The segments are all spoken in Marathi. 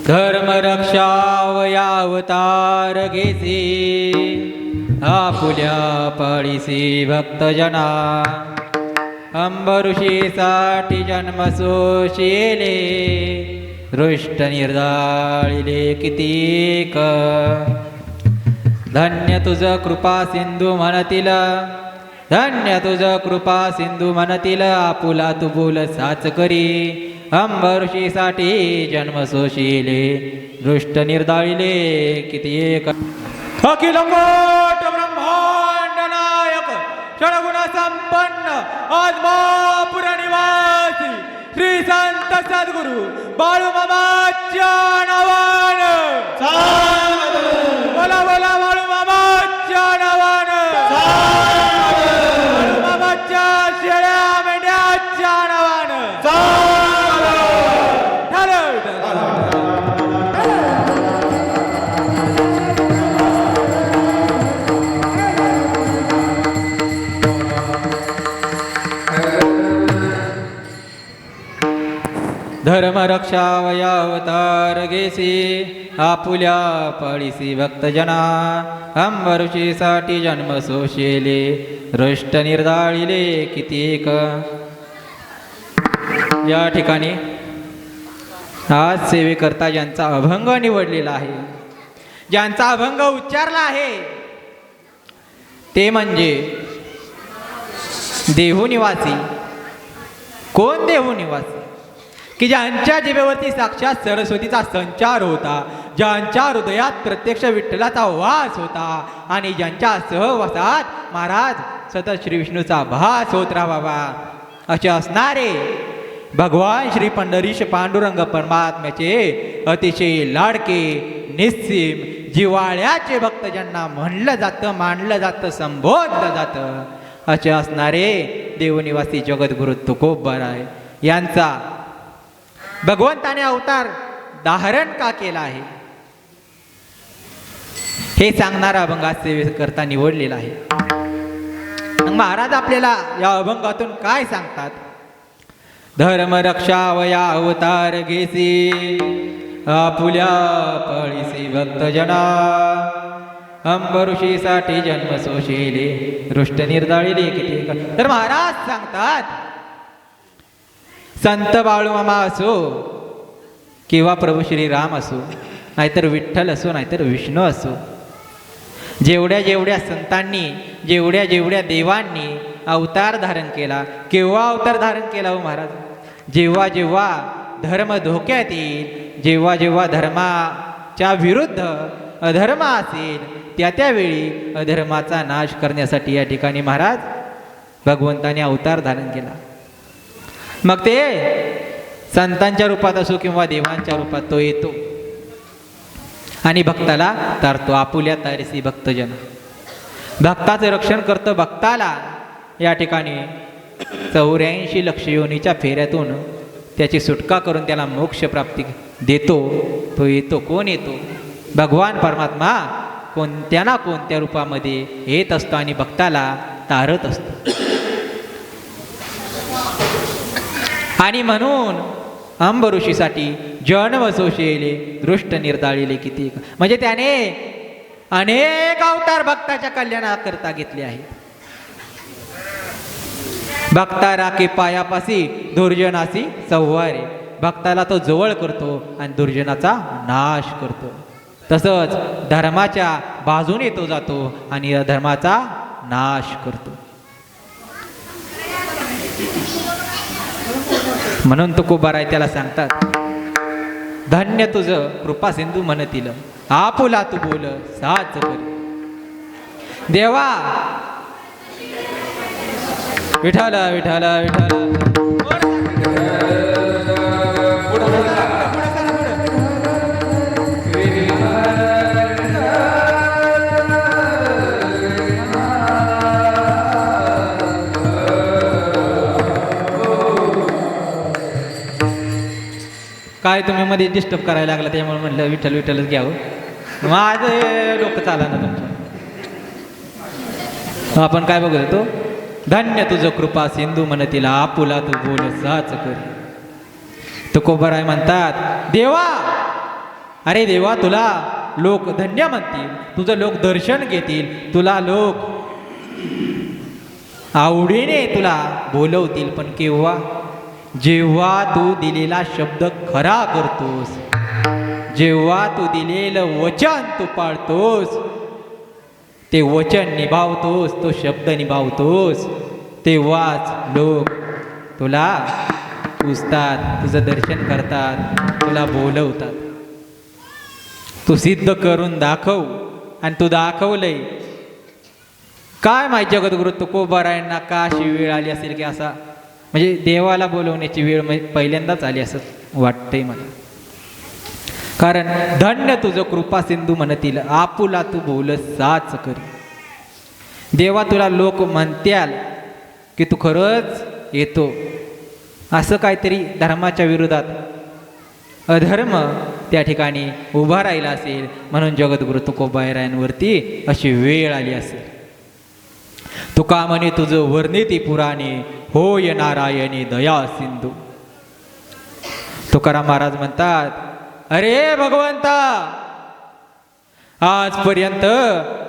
धर्म रक्षावयावतार घेसी आपुल्या पाळीसी भक्तजना अंबऋषीसाठी जन्म सोशिले दृष्ट निर्दाळिले कितीक धन्य तुझ कृपा सिंधू म्हणतील धन्य तुझ कृपा सिंधू म्हणतील आपुला तू बोल साच करी अंबऋषीसाठी जन्म सोशिले दृष्ट निर्दाळिले किती एक अखिल मोठ ब्रह्मांड नायक षडगुण संपन्न आत्मापुर निवासी श्री संत सद्गुरु बाळूमामाच्या नावानं बोला बोला बाळूमामाच्या नावानं बाळूमामाच्या शेळ्या मेंढ्याच्या नावानं धर्म रक्षावयावतार घेसी आपुल्या पाळीसी भक्तजना अंबऋषीसाठी जन्म सोशिले दृष्ट निर्दाळिले कितीक या ठिकाणी आज सेवेकरता ज्यांचा अभंग निवडलेला आहे ज्यांचा अभंग उच्चारला आहे ते म्हणजे देहूनिवासी कोण देहूनिवासी की ज्यांच्या जिभेवरती साक्षात सरस्वतीचा संचार होता ज्यांच्या हृदयात प्रत्यक्ष विठ्ठलाचा वास होता आणि ज्यांच्या सहवासात महाराज सतत श्री विष्णूचा भास होत राहावा असे असणारे भगवान श्री पंढरीश पांडुरंग परमात्म्याचे अतिशय लाडके निस्सीम जिव्हाळ्याचे भक्त ज्यांना म्हणलं जातं मानलं जातं संबोधलं जातं असे असणारे देवनिवासी जगद्गुरु तुकोबराय यांचा भगवंताने अवतार धारण का केला आहे हे सांगणारा अभंग आज सेवेकरता निवडलेला आहे. महाराज आपल्याला या अभंगातून काय सांगतात. धर्म रक्षावया अवतार घेसी आपुल्या पाळीसी भक्तजना अंबऋषीसाठी जन्म सोशिले दृष्ट निर्दाळिले किती. तर महाराज सांगतात संत बाळूमामा असो किंवा प्रभू श्रीराम असो नाहीतर विठ्ठल असो नाहीतर विष्णू असो जेवढ्या जेवढ्या संतांनी जेवढ्या जेवढ्या देवांनी अवतार धारण केला केव्हा अवतार धारण केला हो महाराज. जेव्हा जेव्हा धर्म धोक्यात येईल जेव्हा जेव्हा धर्माच्या विरुद्ध अधर्म असेल त्या त्यावेळी अधर्माचा नाश करण्यासाठी या ठिकाणी महाराज भगवंताने अवतार धारण केला. मग ते संतांच्या रूपात असो किंवा देवांच्या रूपात तो येतो आणि भक्ताला तारतो. आपुल्या तारेसी भक्तजन भक्ताचं रक्षण करतो. भक्ताला या ठिकाणी 84 लक्ष योनीच्या फेऱ्यातून त्याची सुटका करून त्याला मोक्ष प्राप्ती देतो. तो येतो. कोण येतो. भगवान परमात्मा कोणत्या ना कोणत्या रूपामध्ये येत असतो आणि भक्ताला तारत असतो. आणि म्हणून अंबऋषीसाठी जन्म सोशिले दृष्ट निर्दाळिले किती. म्हणजे त्याने अनेक अवतार भक्ताच्या कल्याणाकरता घेतले आहेत. भक्ता राखे पायापासी दुर्जनासी संवारे. भक्ताला तो जवळ करतो आणि दुर्जनाचा नाश करतो. तसंच धर्माच्या बाजूने तो जातो आणि अधर्माचा नाश करतो. म्हणून तुकोबाराय त्याला सांगतात धन्य तुझ कृपा सिंधू म्हणतील आपुला तू बोल साच करी. देवा विठ्ठल विठ्ठल विठ्ठल काय तुम्ही मध्ये डिस्टर्ब करायला लागला त्यामुळे म्हटलं विठ्ठल विठ्ठलच घ्यावं. माझं डोकं चाला ना तुमचं. आपण काय बघत होतो. धन्य तुझ कृपा सिंधू म्हणतील आपुला तू बोल साच करी. तुकोबाराय म्हणतात देवा अरे देवा, तुला लोक धन्य म्हणतील, तुझं लोक दर्शन घेतील, तुला लोक आवडीने तुला बोलवतील. पण केव्हा? जेव्हा तू दिलेला शब्द खरा करतोस, जेव्हा तू दिलेलं वचन तू पाळतोस, ते वचन निभावतोस, तो शब्द निभावतोस, तेव्हाच लोक तुला पुजतात, तुझं दर्शन करतात, तुला बोलवतात. तू सिद्ध करून दाखव. आणि तू दाखवलंय. काय माहिती जगद्गुरु तुकोबारायांना का अशी वेळ आली असेल की असा, म्हणजे देवाला बोलवण्याची वेळ पहिल्यांदाच आली असं वाटतंय मला. कारण धन्य तुझं कृपा सिंधू म्हणतील, आपुला तू बोलसाच करी. देवा, तुला लोक म्हणत्याल की तू खरंच येतो. असं काहीतरी धर्माच्या विरोधात अधर्म त्या ठिकाणी उभा राहिला असेल, म्हणून जगद्गुरु तुकोबारायांवरती अशी वेळ आली असेल. तुका म्हणे तुझं वर्णिती पुराणे, होय नारायणी दया सिंधू. तुकाराम महाराज म्हणतात, अरे भगवंता, आजपर्यंत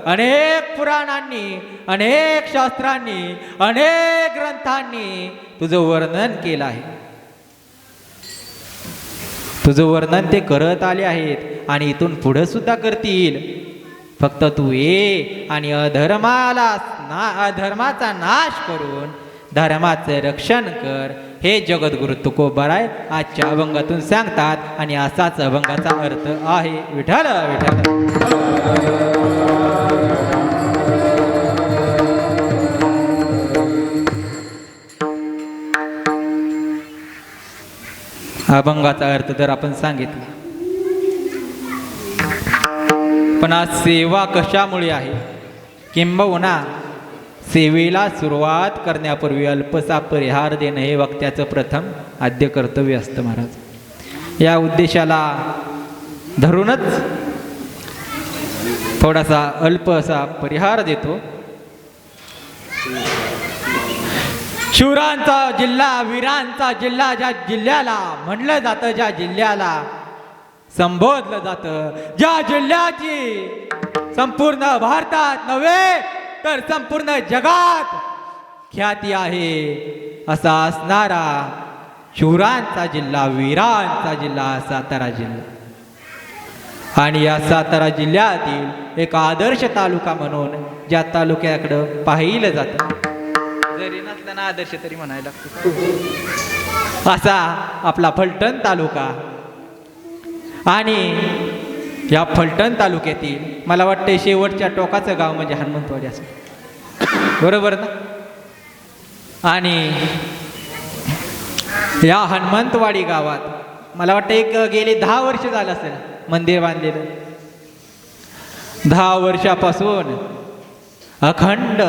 अनेक पुराणांनी, अनेक शास्त्रांनी, अनेक ग्रंथांनी तुझं वर्णन केलं आहे. तुझं वर्णन ते करत आले आहेत आणि इथून पुढे सुद्धा करतील. फक्त तू ये आणि अधर्माचा नाश करून धर्माचं रक्षण कर. हे जगद्गुरु तुकोबाराय आजच्या अभंगातून सांगतात आणि असाच अभंगाचा अर्थ आहे. विठ्ठल विठ्ठल. अभंगाचा अर्थ जर आपण सांगितला, पण आज सेवा कशामुळे आहे? किंबहुना सेवेला सुरुवात करण्यापूर्वी अल्पसा परिहार देणं हे वक्त्याचं प्रथम आद्य कर्तव्य असतं महाराज. या उद्देशाला धरूनच थोडासा अल्प असा परिहार देतो. शूरांचा जिल्हा, वीरांचा जिल्हा, ज्या जिल्ह्याला म्हणलं जातं, ज्या जिल्ह्याला संबोधलं जातं, ज्या जिल्ह्याची संपूर्ण भारतात नव्हे तर संपूर्ण जगात ख्याती आहे, असा असणारा शूरांचा जिल्हा, वीरांचा जिल्हा सातारा जिल्हा. आणि या सातारा जिल्ह्यातील एक आदर्श तालुका म्हणून ज्या तालुक्याकडं पाहिलं जातं, जरी नसलं ना आदर्श तरी म्हणायला लागतो, असा आपला फलटण तालुका. आणि या फलटण तालुक्यातील मला वाटते शेवटच्या टोकाचं गाव म्हणजे हनुमंतवाडी असं, बरोबर ना? आणि या हनुमंतवाडी गावात मला वाटतं एक गेली 10 वर्ष झालं असेल मंदिर बांधलेलं. 10 वर्षापासून अखंड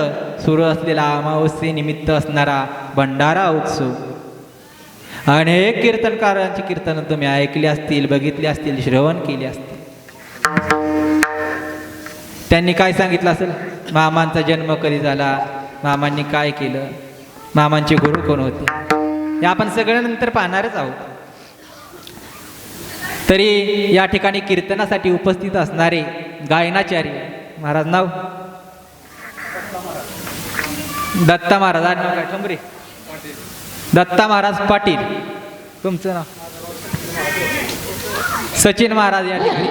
सुरू असलेला अमावस्येनिमित्त असणारा भंडारा उत्सव. अनेक कीर्तनकारांची कीर्तन तुम्ही ऐकली असतील, बघितली असतील, श्रवण केली असतील. त्यांनी काय सांगितलं असेल? मामांचा जन्म कधी झाला, मामांनी काय केलं, मामांचे गुरु कोण होते, हे आपण सगळं नंतर पाहणारच आहोत. तरी या ठिकाणी कीर्तनासाठी उपस्थित असणारे गायनाचार्य महाराज, नाव दत्ता महाराज, नाव काय ठंबरे, दत्ता महाराज पाटील, तुमचं नाव सचिन महाराज, या ठिकाणी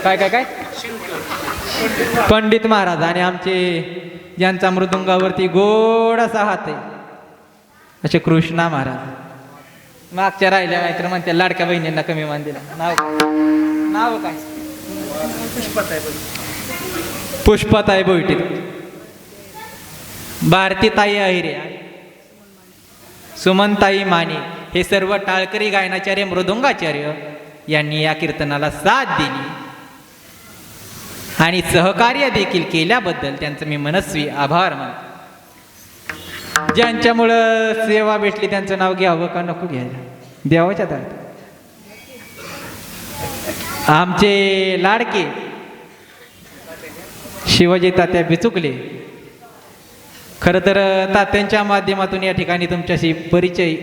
काय काय काय पंडित महाराज, आणि आमचे ज्यांचा मृदुंगावरती गोड असा हात आहे असे कृष्णा महाराज. मागच्या राहिल्या नाहीतर म्हणते लाडक्या बहिणींना कमी मान दिला. नाव काय? पुष्पाताई बोईटे, भारतीताई अहिरे, सुमनताई माने, हे सर्व टाळकरी गायनाचार्य, मृदुंगाचार्य यांनी या कीर्तनाला साथ दिली आणि सहकार्य देखील केल्याबद्दल त्यांचं मी मनस्वी आभार मानतो. ज्यांच्यामुळं सेवा भेटली त्यांचं नाव घ्यावं का नको घ्यायला? देवाच्या दारात. आमचे लाडके शिवाजी तात्या बिचुकले, खरं तर तात्यांच्या माध्यमातून या ठिकाणी तुमच्याशी परिचय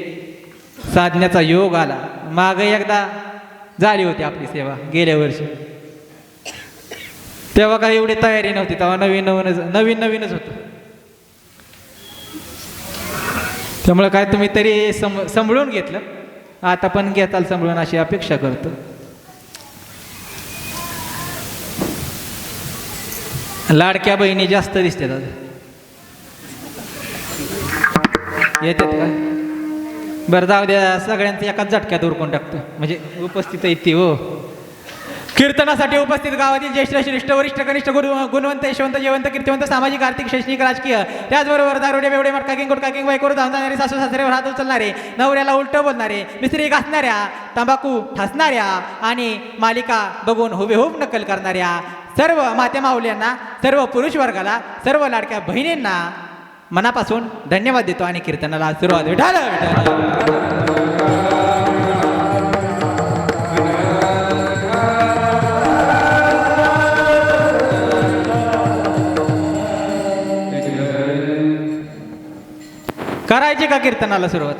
साधण्याचा योग आला. माग एकदा झाली होती आपली सेवा गेल्या वर्षी. तेव्हा काही एवढी तयारी नव्हती, तेव्हा नवीन नवीनच होतं. त्यामुळे काय तुम्ही तरी सांभाळून घेतलं, आता पण घेताल सांभाळून अशी अपेक्षा करतो. लाडक्या बहिणी जास्त दिसतात आता. येतात का? बरं जाऊ द्या, सगळ्यांचं एकाच झटक्यात उरकून टाकतो, म्हणजे उपस्थित येते हो. कीर्तनासाठी उपस्थित गावातील ज्येष्ठ श्रेष्ठ वरिष्ठ कनिष्ठ गुणवंत यशवंत जयवंत कीर्तिवंत सामाजिक आर्थिक शैक्षणिक राजकीय, त्याचबरोबर दारुडे बेवडे मटका किंग गुटखा किंग बायकोर धावणारे, सासू सासऱ्यावर हात उचलणारे, नवऱ्याला उलटं बोलणारे, मिस्त्री घासणाऱ्या, तंबाखू ठासणाऱ्या आणि मालिका बघून हुबेहूब नक्कल करणाऱ्या सर्व माते माऊल्यांना, सर्व पुरुष वर्गाला, सर्व लाडक्या बहिणींना मनापासून धन्यवाद देतो आणि कीर्तनाला सुरुवात. विठाल करायची का कीर्तनाला सुरुवात?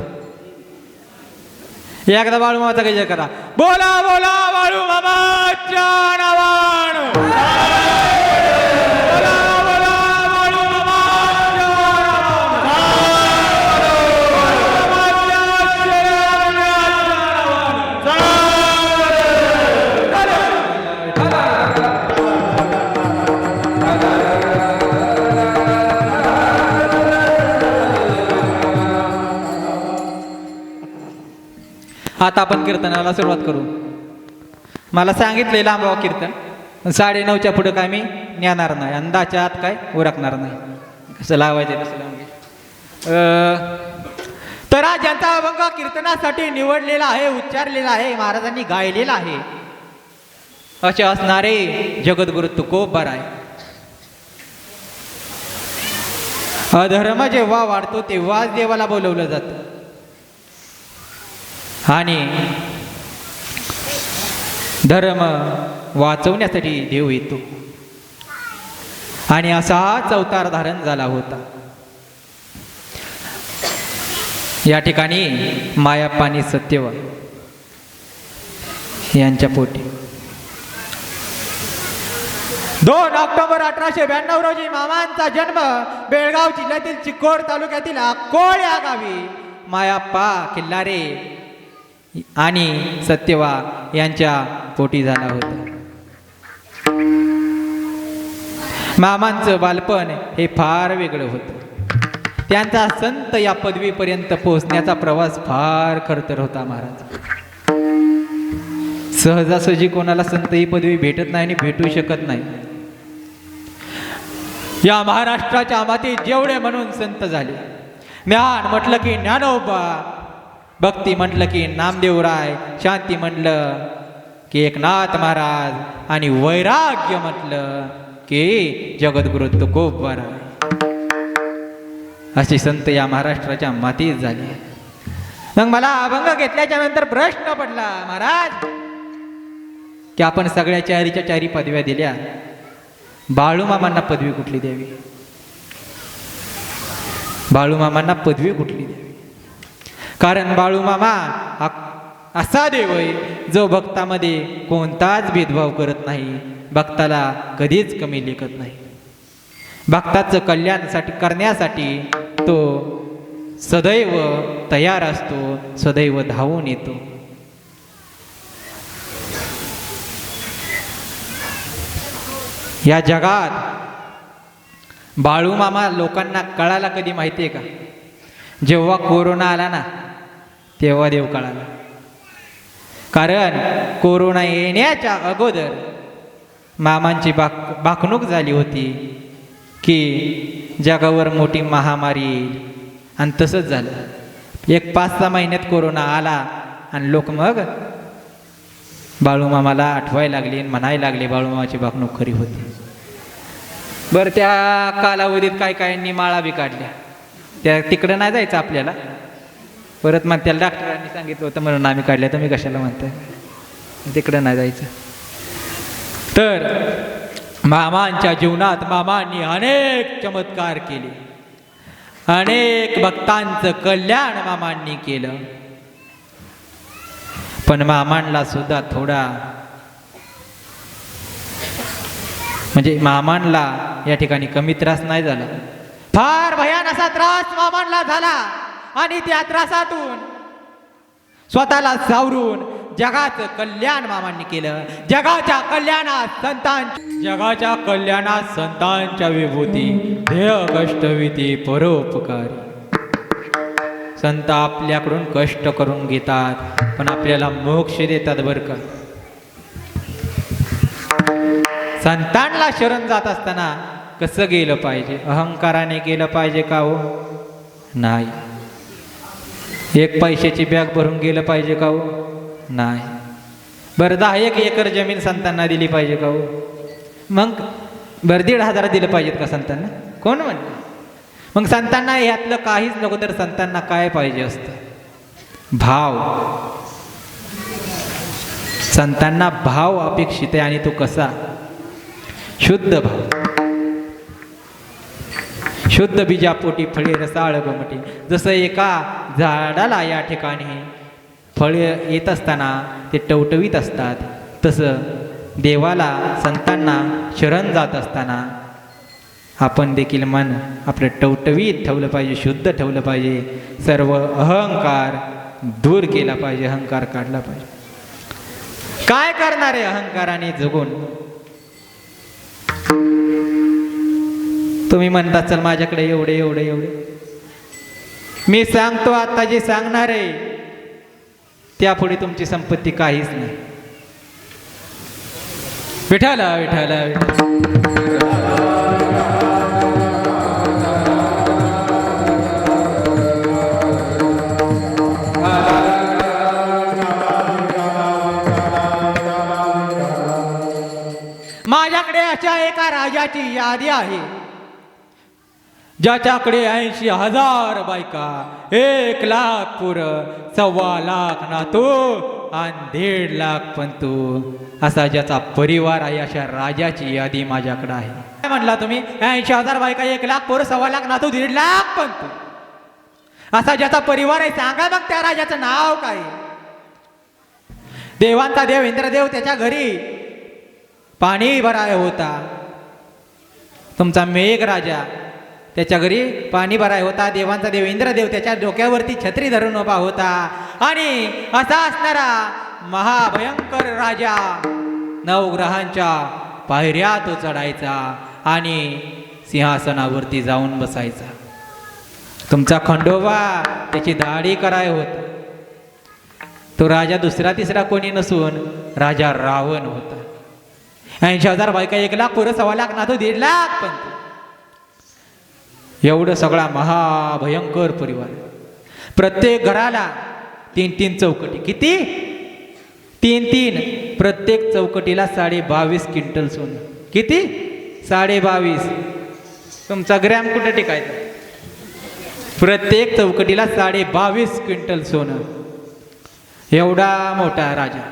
एकदा बाळूमामाचा गजर करा. बोला बोला बाळूमामाच्या नावानं. बोला बोला बाळूमामाच्या आता आपण कीर्तनाला सुरुवात करू. मला सांगितलंय लांबावा कीर्तन, 9:30च्या पुढे काय मी नेणार नाही, अंदाच्या आत काय उरकणार नाही. कसं लावायचं तसं लावून तर हा ज्यांचा अभंग कीर्तनासाठी निवडलेला आहे, उच्चारलेला आहे, महाराजांनी गायलेला आहे, असे असणारे जगद्गुरु तुकोबार आहे. अधर्म जेव्हा वाढतो तेव्हाच देवाला बोलवलं जातं आणि धर्म वाचवण्यासाठी देव येतो आणि असाच अवतार धारण झाला होता. या ठिकाणी मायाप्पा आणि सत्यवान यांच्या पोटी 2 ऑक्टोबर 1892 रोजी मामांचा जन्म बेळगाव जिल्ह्यातील चिकोड तालुक्यातील अकोळ या गावी मायाप्पा किल्लारे आणि सत्यवा यांच्या पोटी झाला होता. मामांचं बालपण हे फार वेगळं होतं. त्यांचा संत या पदवीपर्यंत पोहोचण्याचा प्रवास फार खडतर होता. महाराज सहजासहजी कोणाला संत ही पदवी भेटत नाही आणि भेटू शकत नाही. या महाराष्ट्राच्या मातीत जेवढे म्हणून संत झाले, ज्ञान म्हटलं की ज्ञानोबा, भक्ती म्हटलं की नामदेवराय, शांती म्हटलं की एकनाथ महाराज आणि वैराग्य म्हटलं की जगद्गुरु तुकोबाराय. असे संत या महाराष्ट्राच्या मातीत झाले. मग मला अभंग घेतल्याच्या नंतर प्रश्न पडला महाराज की आपण सगळ्या चारीच्या चारी पदव्या दिल्या, बाळूमामांना पदवी कुठली द्यावी? बाळूमामांना पदवी कुठली द्यावी? कारण बाळूमामा हा असा देव आहे जो भक्तामध्ये कोणताच भेदभाव करत नाही, भक्ताला कधीच कमी लेखत नाही. भक्ताचं कल्याणासाठी करण्यासाठी तो सदैव तयार असतो, सदैव धावून येतो. या जगात बाळूमामा लोकांना कळाला कधी माहिती आहे का? जेव्हा कोरोना आला ना तेव्हा देव कळाला. कारण कोरोना येण्याच्या अगोदर मामांची भाकणूक झाली होती की जगावर मोठी महामारी येईल आणि तसंच झालं. 5-6 महिन्यात कोरोना आला आणि लोक मग बाळूमामाला आठवायला लागले, म्हणायला लागले बाळूमामाची भाकणूक खरी होती. बरं त्या कालावधीत काय माळा बी काढल्या. त्या तिकडं नाही जायचं आपल्याला. परत मग त्याला डॉक्टरांनी सांगितलं होतं म्हणून आम्ही काढल्या, तर मी कशाला म्हणताय, तिकडं नाही जायचं. तर मामांच्या जीवनात मामांनी अनेक चमत्कार केले, अनेक भक्तांचं कल्याण मामांनी केलं. पण मामांना सुद्धा थोडा म्हणजे मामांना या ठिकाणी कमी त्रास नाही झाला. फार भयान असा त्रास मामांना झाला आणि त्या त्रासातून स्वतःला सावरून जगाचं कल्याण मामांनी केलं. जगाच्या कल्याणात संतांच्या विभूती ध्येय कष्टविती परोपकारी. संत आपल्याकडून कष्ट करून घेतात पण आपल्याला मोक्ष देतात बरं का. संतांना शरण जात असताना कसं गेलं पाहिजे? अहंकाराने गेलं पाहिजे का हो? नाही. एक पैशाची बॅग भरून गेलं पाहिजे का हो? नाही. बरं 10 एकर जमीन संतांना दिली पाहिजे का हो? मग बरं 1,500 दिलं पाहिजेत का संतांना? कोण म्हणतं? मग संतांना यातलं काहीच नको तर संतांना काय पाहिजे असतं? भाव. संतांना भाव अपेक्षित आहे आणि तो कसा? शुद्ध भाव. शुद्ध बीजापोटी फळे रसाळ गमटी. जसं एका झाडाला या ठिकाणी फळे येत असताना ते टवटवीत असतात, तसं देवाला संतांना शरण जात असताना आपण देखील मन आपलं टवटवीत ठेवलं पाहिजे, शुद्ध ठेवलं पाहिजे. सर्व अहंकार दूर केला पाहिजे, अहंकार काढला पाहिजे. काय करणार आहे अहंकाराने जगून? तुम्ही म्हणता चल माझ्याकडे एवढे एवढे एवढे. मी सांगतो आता जे सांगणार आहे त्यापुढे तुमची संपत्ती काहीच नाही. विठाला विठाला माझ्याकडे अशा एका राजाची यादी आहे ज्याच्याकडे 80,000 बायका, 1,00,000 पुरं, 1,25,000 नातू आणि 1,50,000 पंतू, असा ज्याचा परिवार आहे अशा राजाची यादी माझ्याकडे आहे. काय म्हणला तुम्ही? 80,000 बायका, 1,00,000 पोरं, 1,25,000 नातू, 1,50,000 पंतू, असा ज्याचा परिवार आहे. सांगा मग त्या राजाचं नाव काय? देवांचा देव इंद्रदेव त्याच्या घरी पाणी भराय होता. तुमचा मेघ राजा त्याच्या घरी पाणी भराय होता. देवांचा देव इंद्रदेव त्याच्या डोक्यावरती छत्री धरून उभा होता. आणि असा असणारा महाभयंकर राजा 9 ग्रहांच्या पायऱ्या तो चढायचा आणि सिंहासनावरती जाऊन बसायचा. तुमचा खंडोबा त्याची दाढी कराय होता. तो राजा दुसरा तिसरा कोणी नसून राजा रावण होता. 80,000 बायका, 1,00,000 पोरं, 1,25,000 नातू, 1,50,000 पंतू, एवढं सगळा महाभयंकर परिवार. प्रत्येक घराला 3-3 चौकटी. किती? 3-3. प्रत्येक चौकटीला 22.5 क्विंटल सोनं. किती? 22.5. तुमचा ग्रॅम कुठे टिकायचा? प्रत्येक चौकटीला 22.5 क्विंटल सोनं. एवढा मोठा राजा,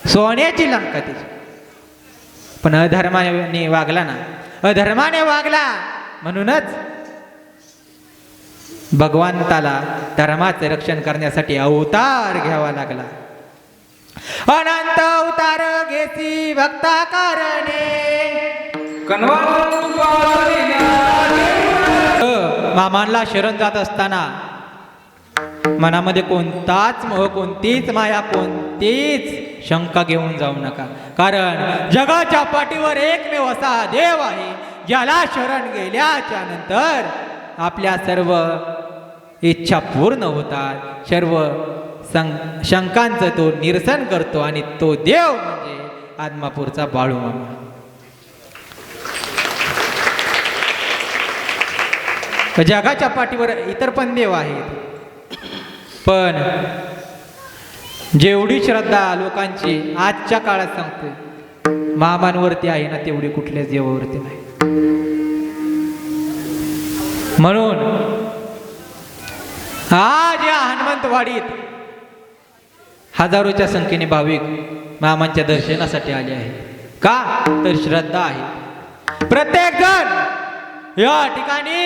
सोन्याची लंका त्याची. पण अधर्माने वागला ना, अधर्माने वागला म्हणूनच भगवंताला धर्माचे रक्षण करण्यासाठी अवतार घ्यावा लागला. अनंत अवतार घेसी भक्ता कारणे, मामांना शरण जात असताना मनामध्ये कोणताच मोह, कोणतीच माया, कोणतीच शंका घेऊन जाऊ नका. कारण जगाच्या पाठीवर एकमेव असा देव आहे ज्याला शरण गेल्याच्या नंतर आपल्या सर्व इच्छा पूर्ण होतात. सर्व शंकांचं तो निरसन करतो आणि तो देव म्हणजे आदमापूरचा बाळू मामा. जगाच्या पाठीवर इतर पण देव आहेत, पण जेवढी श्रद्धा लोकांची आजच्या काळात सांगते मामांवरती आहे ना, तेवढी कुठल्याच देवावरती नाही. म्हणून आज या हनुमंतवाडीत हजारोच्या संख्येने भाविक मामांच्या दर्शनासाठी आले आहेत. का? तर श्रद्धा आहे. प्रत्येक जण या ठिकाणी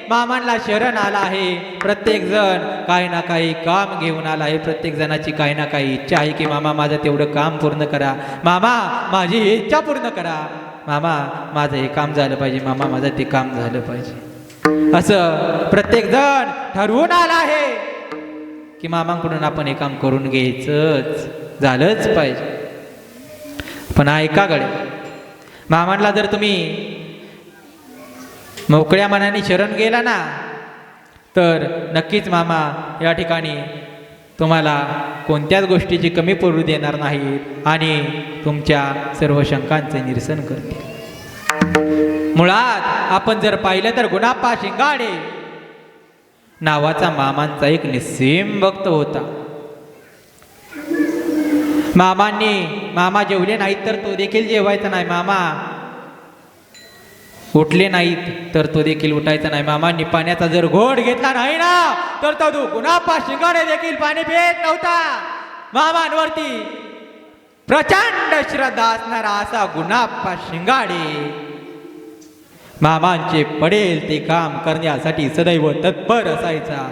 मामांना शरण आला आहे. प्रत्येक जण काही ना काही काम घेऊन आला आहे. प्रत्येक जणाची काही ना काही इच्छा आहे की मामा माझं तेवढं काम पूर्ण करा, मामा माझी इच्छा पूर्ण करा, मामा माझं हे काम झालं पाहिजे, मामा माझं ते काम झालं पाहिजे. असं प्रत्येक जण ठरवून आला आहे की मामांकडून आपण हे काम करून घ्यायचंच, झालंच पाहिजे. पण ऐका गडे, मामांना जर तुम्ही मोकळ्या मनाने शरण गेला ना तर नक्कीच मामा या ठिकाणी तुम्हाला कोणत्याच गोष्टीची कमी पडू देणार नाहीत आणि तुमच्या सर्व शंकांचे निरसन करतील. मुळात आपण जर पाहिलं तर गुणाप्पा शिंगाडे नावाचा मामांचा एक निस्सीम भक्त होता. मामा जेवले नाहीत तर तो देखील जेवायचा नाही, मामा उठले नाहीत तर तो देखील उठायचा नाही, मामांनी पाण्याचा जर घोट घेतला नाही ना तर तो गुणाप्पा शिंगाडे देखील पाणी पित नव्हता. मामांवरती प्रचंड श्रद्धा असणारा असा गुणाप्पा शिंगाडे मामांचे पडेल ते काम करण्यासाठी सदैव तत्पर असायचा.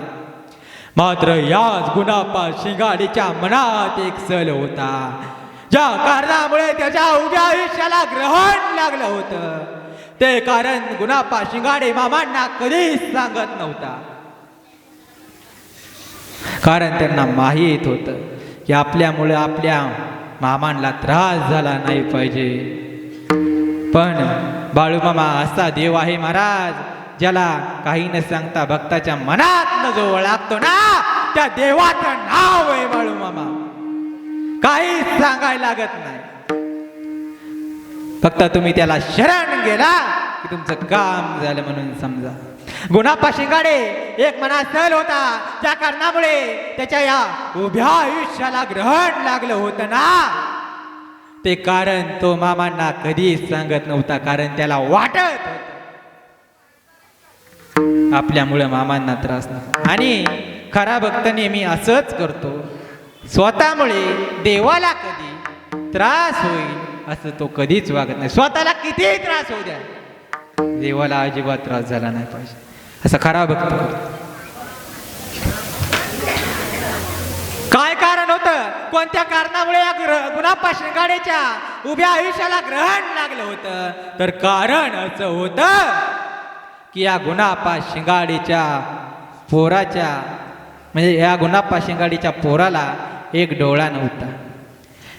मात्र याच गुणाप्पा शिंगाडेच्या मनात एक सल होता, ज्या कारणामुळे त्याच्या उभ्या आयुष्याला ग्रहण लागलं होतं. ते कारण गुणाप्पा शिंगाडे मामांना कधीच सांगत नव्हता, कारण त्यांना माहीत होतं की आपल्यामुळे आपल्या मामांना त्रास झाला नाही पाहिजे. पण बाळूमामा असा देव आहे महाराज, ज्याला काही न सांगता भक्ताच्या मनात जो ओळखतो ना त्या देवाचं नाव आहे बाळूमामा. काही सांगायला लागत नाही, फक्त तुम्ही त्याला शरण गेला की तुमचं काम झालं म्हणून समजा. गुणाप्पा शिंगाडे एक मनात सल होता, त्या कारणामुळे त्याच्या या उभ्या आयुष्याला ग्रहण लागलं होतं ना, ते कारण तो मामांना कधीच सांगत नव्हता, कारण त्याला वाटत होतं आपल्यामुळे मामांना त्रास नाही. आणि खरा भक्त नेहमी असंच करतो, स्वतःमुळे देवाला कधी त्रास होईल असं तो कधीच वागत नाही. स्वतःला किती त्रास होऊ द्या, देवाला अजिबात त्रास झाला नाही पाहिजे असं खरा भक्त करतो. काय कारण होतं, कोणत्या कारणामुळे या गुणाप्पा शिंगाडेच्या उभ्या आयुष्याला ग्रहण लागलं होतं, तर कारण असं होतं की या गुणाप्पा शिंगाडेच्या पोराच्या म्हणजे या गुणाप्पा शिंगाडेच्या पोराला एक डोळा नव्हता.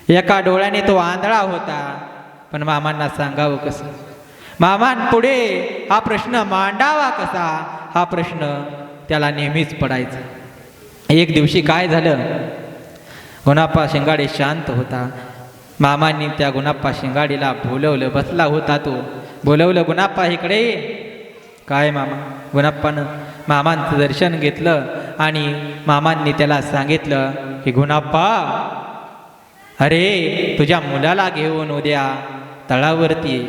एका डोळ्याने तो आंधळा होता. पण मामांना सांगावं कसं, मामांपुढे हा प्रश्न मांडावा कसा, हा प्रश्न त्याला नेहमीच पडायचा. एक दिवशी काय झालं, गुणाप्पा शिंगाडे शांत होता. मामांनी त्या गुणाप्पा शिंगाडीला बोलवलं, बसला होता तो. बोलवलं, गुणाप्पा इकडे. काय मामा? गुणाप्पानं मामांचं दर्शन घेतलं आणि मामांनी त्याला सांगितलं की गुणाप्पा, अरे तुझ्या मुलाला घेऊन उद्या तळावरती ये.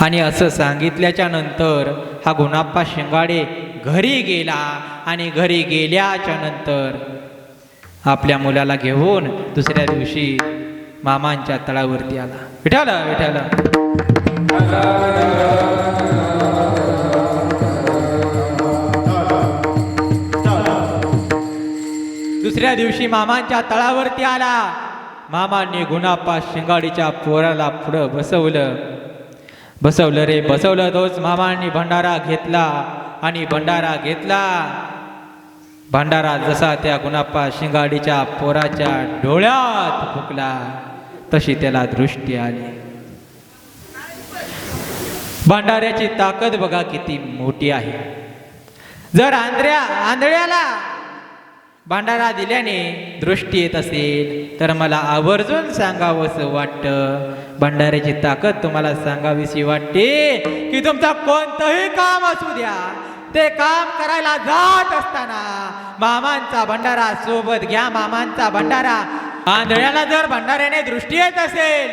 आणि असं सांगितल्याच्या नंतर हा गुणाप्पा शिंगाडे घरी गेला आणि घरी गेल्याच्या नंतर आपल्या मुलाला घेऊन दुसऱ्या दिवशी मामांच्या तळावरती आला. विठ्ठल विठ्ठल. दुसऱ्या दिवशी मामांच्या तळावरती आला. मामांनी गुणाप्पा शिंगाडीच्या पोराला पुढं बसवलं रे बसवलं. तोच मामांनी भंडारा घेतला आणि भंडारा घेतला. भंडारा जसा त्या गुणाप्पा शिंगाडीच्या पोराच्या डोळ्यात फुकला तशी त्याला दृष्टी आली. भंडाऱ्याची ताकद बघा किती मोठी आहे. जर आंधळ्याला भंडारा दिल्याने दृष्टी येत असेल तर मला आवर्जून सांगावंसं वाटतं, भंडाऱ्याची ताकद तुम्हाला सांगावीशी वाटते की तुमचं कोणतंही काम असू द्या, ते काम करायला जात असताना मामांचा भंडारा सोबत घ्या. मामांचा भंडारा. आंधळ्याला जर भंडाऱ्याने दृष्टी येत असेल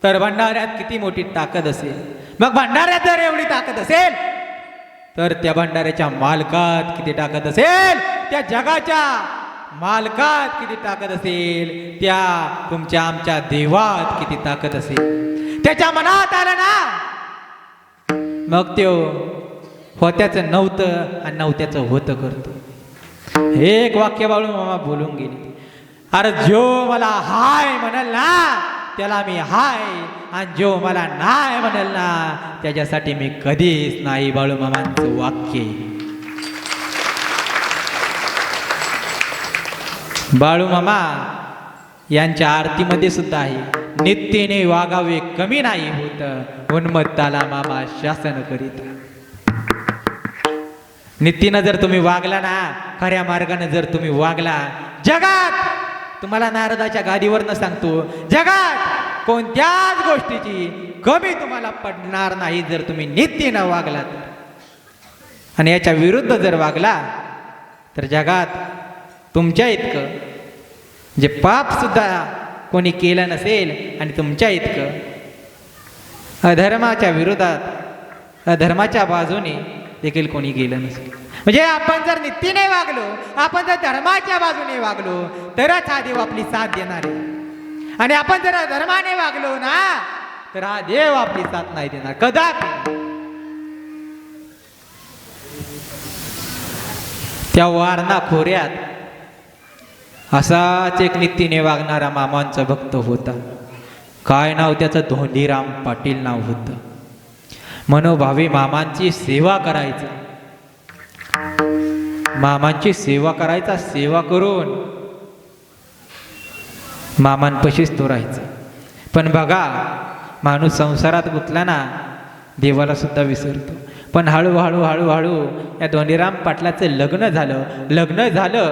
तर भंडाऱ्यात किती मोठी ताकद असेल. मग भंडाऱ्यात जर एवढी ताकद असेल तर त्या भंडाऱ्याच्या मालकात किती ताकद असेल, त्या जगाच्या मालकात किती ताकद असेल, त्या तुमच्या आमच्या देवात किती ताकद असेल. त्याच्या मनात आलं ना मग त्यो होत्याचं नव्हतं आणि नव्हत्याचं होतं करतो. एक वाक्य बाळू मामा बोलून गेले, अरे जो मला हाय म्हणाल ना त्याला मी हाय, आणि जो मला नाही म्हणाल ना त्याच्यासाठी मी कधीच नाही. बाळू मामांचं वाक्य. बाळू मामा यांच्या आरतीमध्ये सुद्धा आहे, नित्येने वागावे कमी नाही होत, उन्मत्ताला मामा शासन करीत. नित्येनं जर तुम्ही वागला ना, खऱ्या मार्गाने जर तुम्ही वागला, जगात तुम्हाला नारदाच्या गादीवरनं सांगतो, जगात कोणत्याच गोष्टीची कमी तुम्हाला पडणार नाही जर तुम्ही नित्येनं वागलात. आणि याच्या विरुद्ध जर वागला तर जगात तुमच्या इतकं जे पाप सुद्धा कोणी केलं नसेल आणि तुमच्या इतकं अधर्माच्या विरोधात अधर्माच्या बाजूने देखील कोणी गेलं नसेल. म्हणजे आपण जर नीतीने वागलो, आपण जर धर्माच्या बाजूने वागलो तरच हा देव आपली साथ देणार आहे. आणि आपण जर धर्माने वागलो ना तर हा देव आपली साथ नाही देणार कदापि. त्या वारणा खोऱ्यात असाच एक नीतीने वागणारा मामांचा भक्त होता. काय नाव त्याचं? धोंडीराम पाटील नाव होतं. मनोभावे मामांची सेवा करायचा, मामांची सेवा करायचा, सेवा करून मामांपाशीच तो राहायचा. पण बघा, माणूस संसारात गुंतला ना देवाला सुद्धा विसरतो. पण हळूहळू हळूहळू या धोंडीराम पाटलाचं लग्न झालं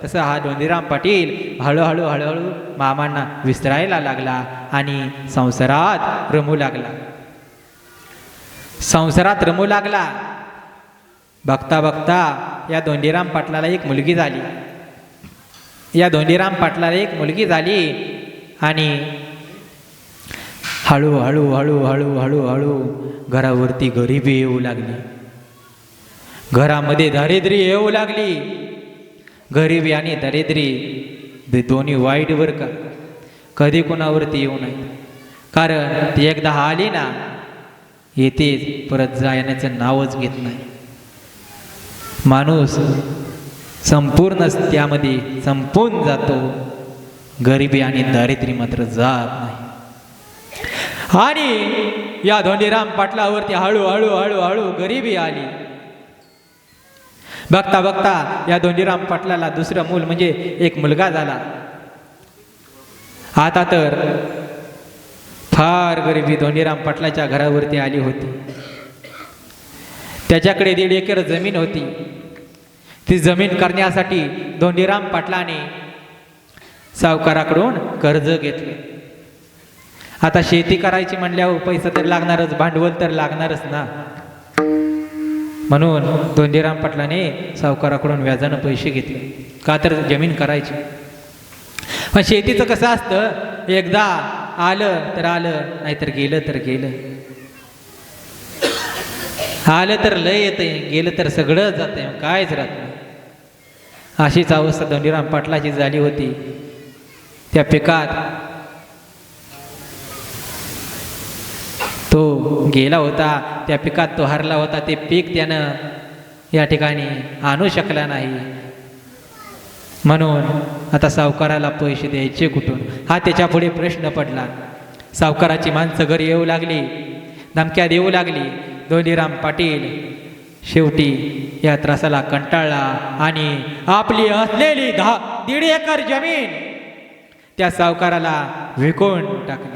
तसं हा धोंडीराम पाटील हळूहळू हळूहळू मामांना विसरायला लागला आणि संसारात रमू लागला. बघता बघता या धोंडीराम पाटलाला एक मुलगी झाली. आणि हळूहळू हळूहळू हळूहळू घरावरती गरिबी येऊ लागली, घरामध्ये दारिद्र्य येऊ लागली. गरिबी आणि दारिद्र्य दोन्ही वाईट वर का, कधी कोणावरती येऊ नये. कारण ती एकदा आली ना येतेच, परत जाण्याचं नावच घेत नाही. माणूस संपूर्ण त्यामध्ये संपून जातो, गरिबी आणि दारिद्र्य मात्र जात नाही. आणि या धोंडीराम पाटलावरती हळूहळू हळूहळू गरिबी आली. बघता बघता या धोंडीराम पाटलाला दुसरं मूल म्हणजे एक मुलगा झाला. आता तर फार गरिबी धोंडीराम पाटलाच्या घरावरती आली होती. त्याच्याकडे 1.5 एकर जमीन होती. ती जमीन करण्यासाठी धोंडीराम पाटलाने सावकाराकडून कर्ज घेतले. आता शेती करायची म्हणल्यावर पैसा तर लागणारच, भांडवल तर लागणारच ना. म्हणून धोंडीराम पाटलाने सावकाराकडून व्याजानं पैसे घेतले, का तर जमीन करायची. पण शेतीचं कसं असतं, एकदा आलं तर आलं, नाहीतर गेलं तर गेलं. आलं तर लय येतंय, गेलं तर सगळं जातंय, कायच राहत नाही. अशीच अवस्था धोंडीराम पाटलाची झाली होती. त्या पिकात तो गेला होता, त्या पिकात तो हरला होता. ते पीक त्यानं या ठिकाणी आणू शकला नाही. म्हणून आता सावकाराला पैसे द्यायचे कुठून, हा त्याच्या पुढे प्रश्न पडला. सावकाराची माणसं घरी येऊ लागली, धमक्या देऊ लागली. धोंडीराम पाटील शेवटी या त्रासाला कंटाळला आणि आपली असलेली 1.5 एकर जमीन त्या सावकाराला विकून टाकली.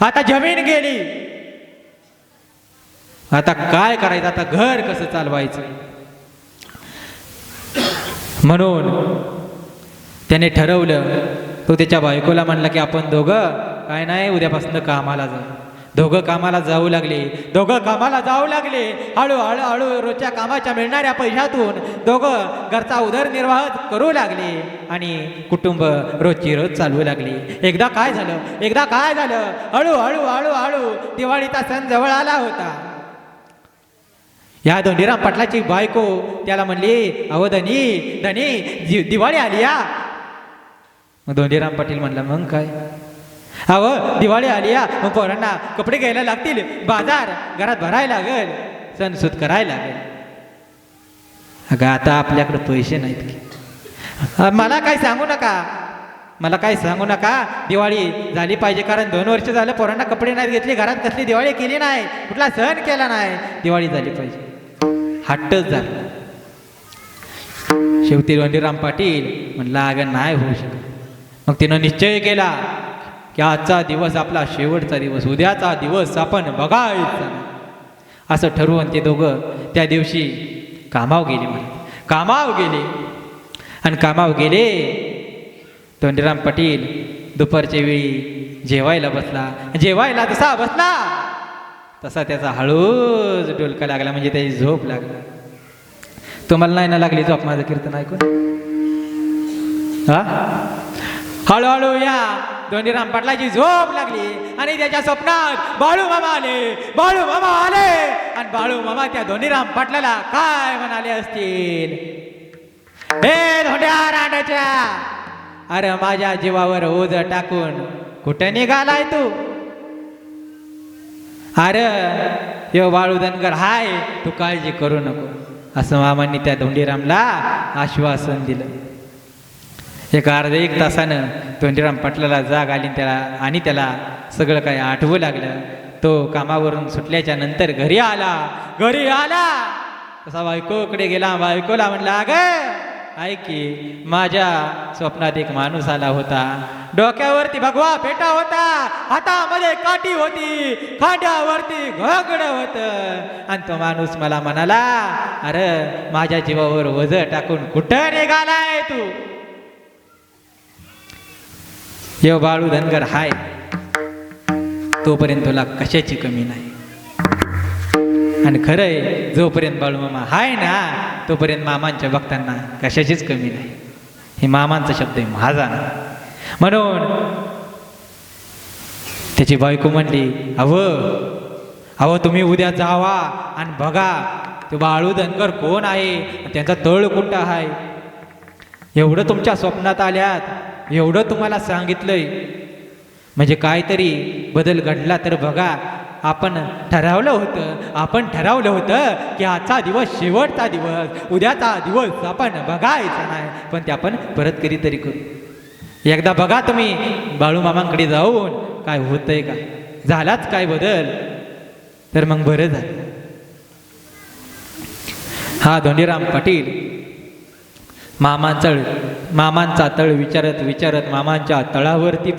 आता जमीन गेली, आता काय करायचं, आता घर कसं चालवायचं. म्हणून त्याने ठरवलं, तो त्याच्या बायकोला म्हणला की आपण दोघं काय नाही उद्यापासून कामाला जाऊ. दोघं कामाला जाऊ लागले. हळूहळू रोजच्या कामाच्या मिळणाऱ्या पैशातून दोघं घरचा उदरनिर्वाह करू लागले आणि कुटुंब रोजची रोज चालवू लागले. एकदा काय झालं, हळूहळू दिवाळीचा सण जवळ आला होता. या धोंडीराम पाटलाची बायको त्याला म्हणली, अहो धनी दिवाळी आली या. मग धोंडीराम पाटील म्हणला, मग काय, अहो दिवाळी आली या, मग पोरांना कपडे घ्यायला लागतील, बाजार घरात भरायला लागेल, सणसूद करायला लागेल. अगं आता आपल्याकडे पैसे नाहीत की. मला काही सांगू नका, मला काही सांगू नका. दिवाळी झाली पाहिजे, कारण 2 वर्ष झालं पोरांना कपडे नाहीत घेतले, घरात कसली दिवाळी केली नाही, कुठला सण केला नाही. दिवाळी झाली पाहिजे, हट्टच झाला. शेवटी धोंडीराम पाटील म्हणला अगं नाही होऊ शकत. मग तिनं निश्चय केला की आजचा दिवस आपला शेवटचा दिवस, उद्याचा दिवस आपण बघायचा. असं ठरवून ते दोघं त्या दिवशी कामावर गेले. कामावर गेले आणि कामावर गेले. धोंडीराम पाटील दुपारच्या वेळी जेवायला बसला. जेवायला जसा बसला तसा त्याचा हळूच डोलका लागला, म्हणजे त्याची झोप लागली. तुम्हाला नाही ना लागली झोप माझं कीर्तन ऐकून? हा, हळूहळू या धोंडीराम पाटलाची झोप लागली आणि त्याच्या स्वप्नात बाळू मामा आले. बाळू मामा आले आणि बाळू मामा त्या धोंडीराम पाटलाला काय म्हणाले असतील, हे धोंड्या रांडाच्या, अरे माझ्या जीवावर ओझ टाकून कुठं निघालाय तू? अरे यो बाळू धनगर हाय, तू काळजी करू नको, असं मामांनी त्या धोंडीरामला आश्वासन दिलं. एक अर्ध्या 1 तासानं धोंडीराम पाटलाला जाग आली त्याला सगळं काही आठवू लागलं. तो कामावरून सुटल्याच्या नंतर घरी आला तसा बायकोकडे गेला. बायकोला म्हणला अगं ऐक की, माझ्या स्वप्नात एक माणूस आला होता, डोक्यावरती भगवा फेटा होता, हातामध्ये काठी होती, खांद्यावरती घोगडं होतं, आणि तो माणूस मला म्हणाला अरे माझ्या जीवावर वजन टाकून कुठं निघालाय तू? यो बाळू धनगर हाय, तोपर्यंत तुला कशाची कमी नाही. आणि खरंय, जोपर्यंत बाळू मामा हाय ना तोपर्यंत मामांच्या भक्तांना कशाचीच कमी नाही. हे मामांचा शब्द आहे, माझा ना. म्हणून त्याची बायको म्हणली अहो तुम्ही उद्या जावा आणि बघा तो बाळू धनगर कोण आहे, त्यांचा तळ कुठं आहे. एवढं तुमच्या स्वप्नात आल्यात, एवढं तुम्हाला सांगितलंय, म्हणजे काहीतरी बदल घडला तर बघा. आपण ठरवलं होतं की आजचा दिवस शेवटचा दिवस, उद्याचा दिवस आपण बघायचा नाही, पण ते आपण परत कधीतरी करू. एकदा बघा तुम्ही बाळू मामांकडे जाऊन काय होतंय का, झालाच काय बदल, तर मग बरं झालं. हा धोंडीराम पाटील मामांचा तळ विचारत मामांच्या तळावरती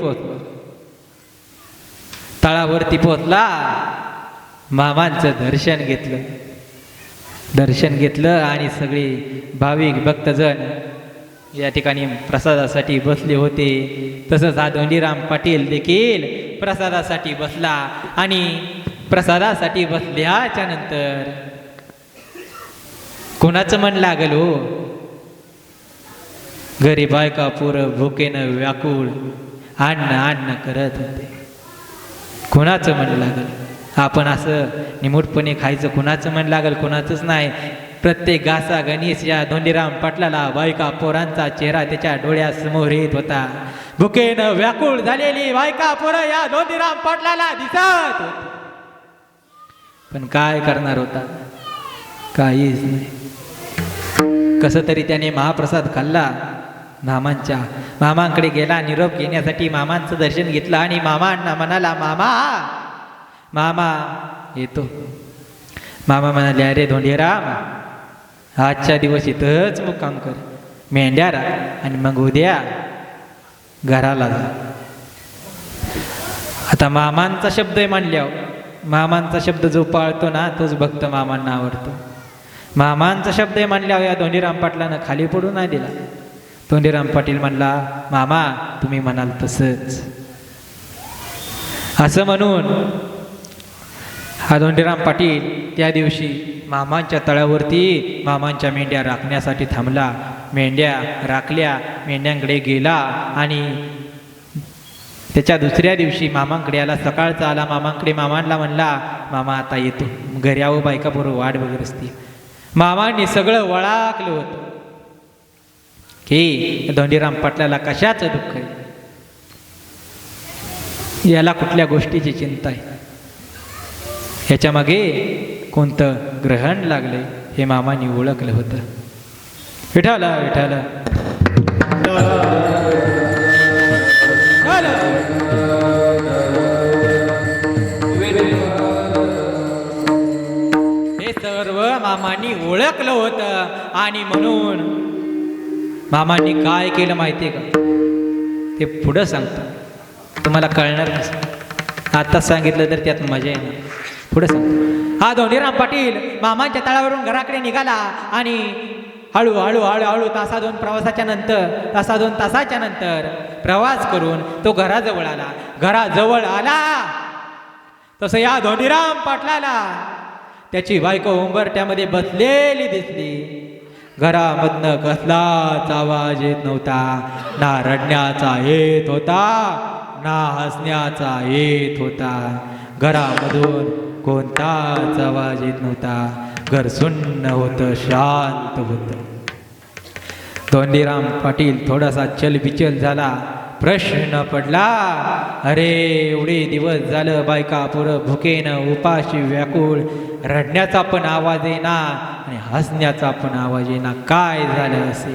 पोहोचला. मामांचं दर्शन घेतलं आणि सगळे भाविक भक्तजण या ठिकाणी प्रसादासाठी बसले होते. तसंच हा धोंडीराम पाटील देखील प्रसादासाठी बसला. आणि प्रसादासाठी बसल्याच्या नंतर कोणाचं मन लागल हो? घरी बायका पोरं भुकेनं व्याकुळ अन्न करत होते. कोणाचं मन लागल? आपण असं निमूटपणे खायचं, कोणाचं मन लागल? कोणाचंच नाही. प्रत्येक घासा गणेश या धोंडीराम पाटलाला बायका पोरांचा चेहरा त्याच्या डोळ्यासमोर येत होता. भुकेनं व्याकुळ झालेली बायका पोरं या धोंडीराम पाटलाला दिसत होती. पण काय करणार होता? काहीच नाही. कसं तरी त्याने महाप्रसाद खाल्ला. मामांकडे गेला निरोप घेण्यासाठी. मामांचं दर्शन घेतलं आणि मामांना म्हणाला, मामा येतो. मामा म्हणाले, अरे धोंडीराम, आजच्या दिवस इथंच मुक्काम कर, मेंढ्या राख आणि मग उद्या घराला जा. आता मामांचा शब्द आहे म्हणल्यावर, मामांचा शब्द जो पाळतो ना तोच भक्त मामांना आवडतो. मामांचा शब्द आहे म्हणल्यावर या धोंडीराम पाटलानं खाली पडू नाही दिला. धोंडीराम पाटील म्हणला, मामा तुम्ही म्हणाल तसंच. असं म्हणून हा धोंडीराम पाटील त्या दिवशी मामांच्या तळावरती मामांच्या मेंढ्या राखण्यासाठी थांबला. मेंढ्या राखल्या, मेंढ्यांकडे गेला आणि त्याच्या दुसऱ्या दिवशी मामांकडे आला. सकाळचा आला मामांकडे. मामांना म्हणला, मामा आता येतो. घरी यावं, बायका बरोबर वाट बघत असते. मामांनी सगळं वळाकलं होतं की धोंडीराम पाटलाला कशाचं दुःख आहे. याला कुठल्या गोष्टीची चिंता आहे, ह्याच्या मागे कोणतं ग्रहण लागले हे मामानी ओळखलं होतं. विठाला विठाला हे सर्व मामांनी ओळखलं होतं. आणि म्हणून मामांनी काय केलं माहितीये का, ते पुढं सांगतो, तुम्हाला कळणार नसतं. आता सांगितलं तर त्यात मजा येणार. पुढं सांगतो. हा धोंडीराम पाटील मामांच्या तळावरून घराकडे निघाला आणि हळूहळू हळूहळू तासा दोन तासाच्या नंतर प्रवास करून तो घराजवळ आला. घराजवळ आला तसं या धोंडीराम पाटलाला त्याची बायको उंबरट्यामध्ये बसलेली दिसली. घरामधनं कसलाच आवाज येत नव्हता, ना रडण्याचा येत होता ना हसण्याचा येत होता. घरामधून कोणताच आवाज येत नव्हता. घर सुन्न होतं, शांत होतं. धोंडीराम पाटील थोडासा चलबिचल झाला. प्रश्न पडला, अरे एवढे दिवस झालं बायका पुरं भुकेनं उपाशी व्याकुळ, रडण्याचा पण आवाज येईना आणि हसण्याचा पण आवाज येईना, काय झालं असे?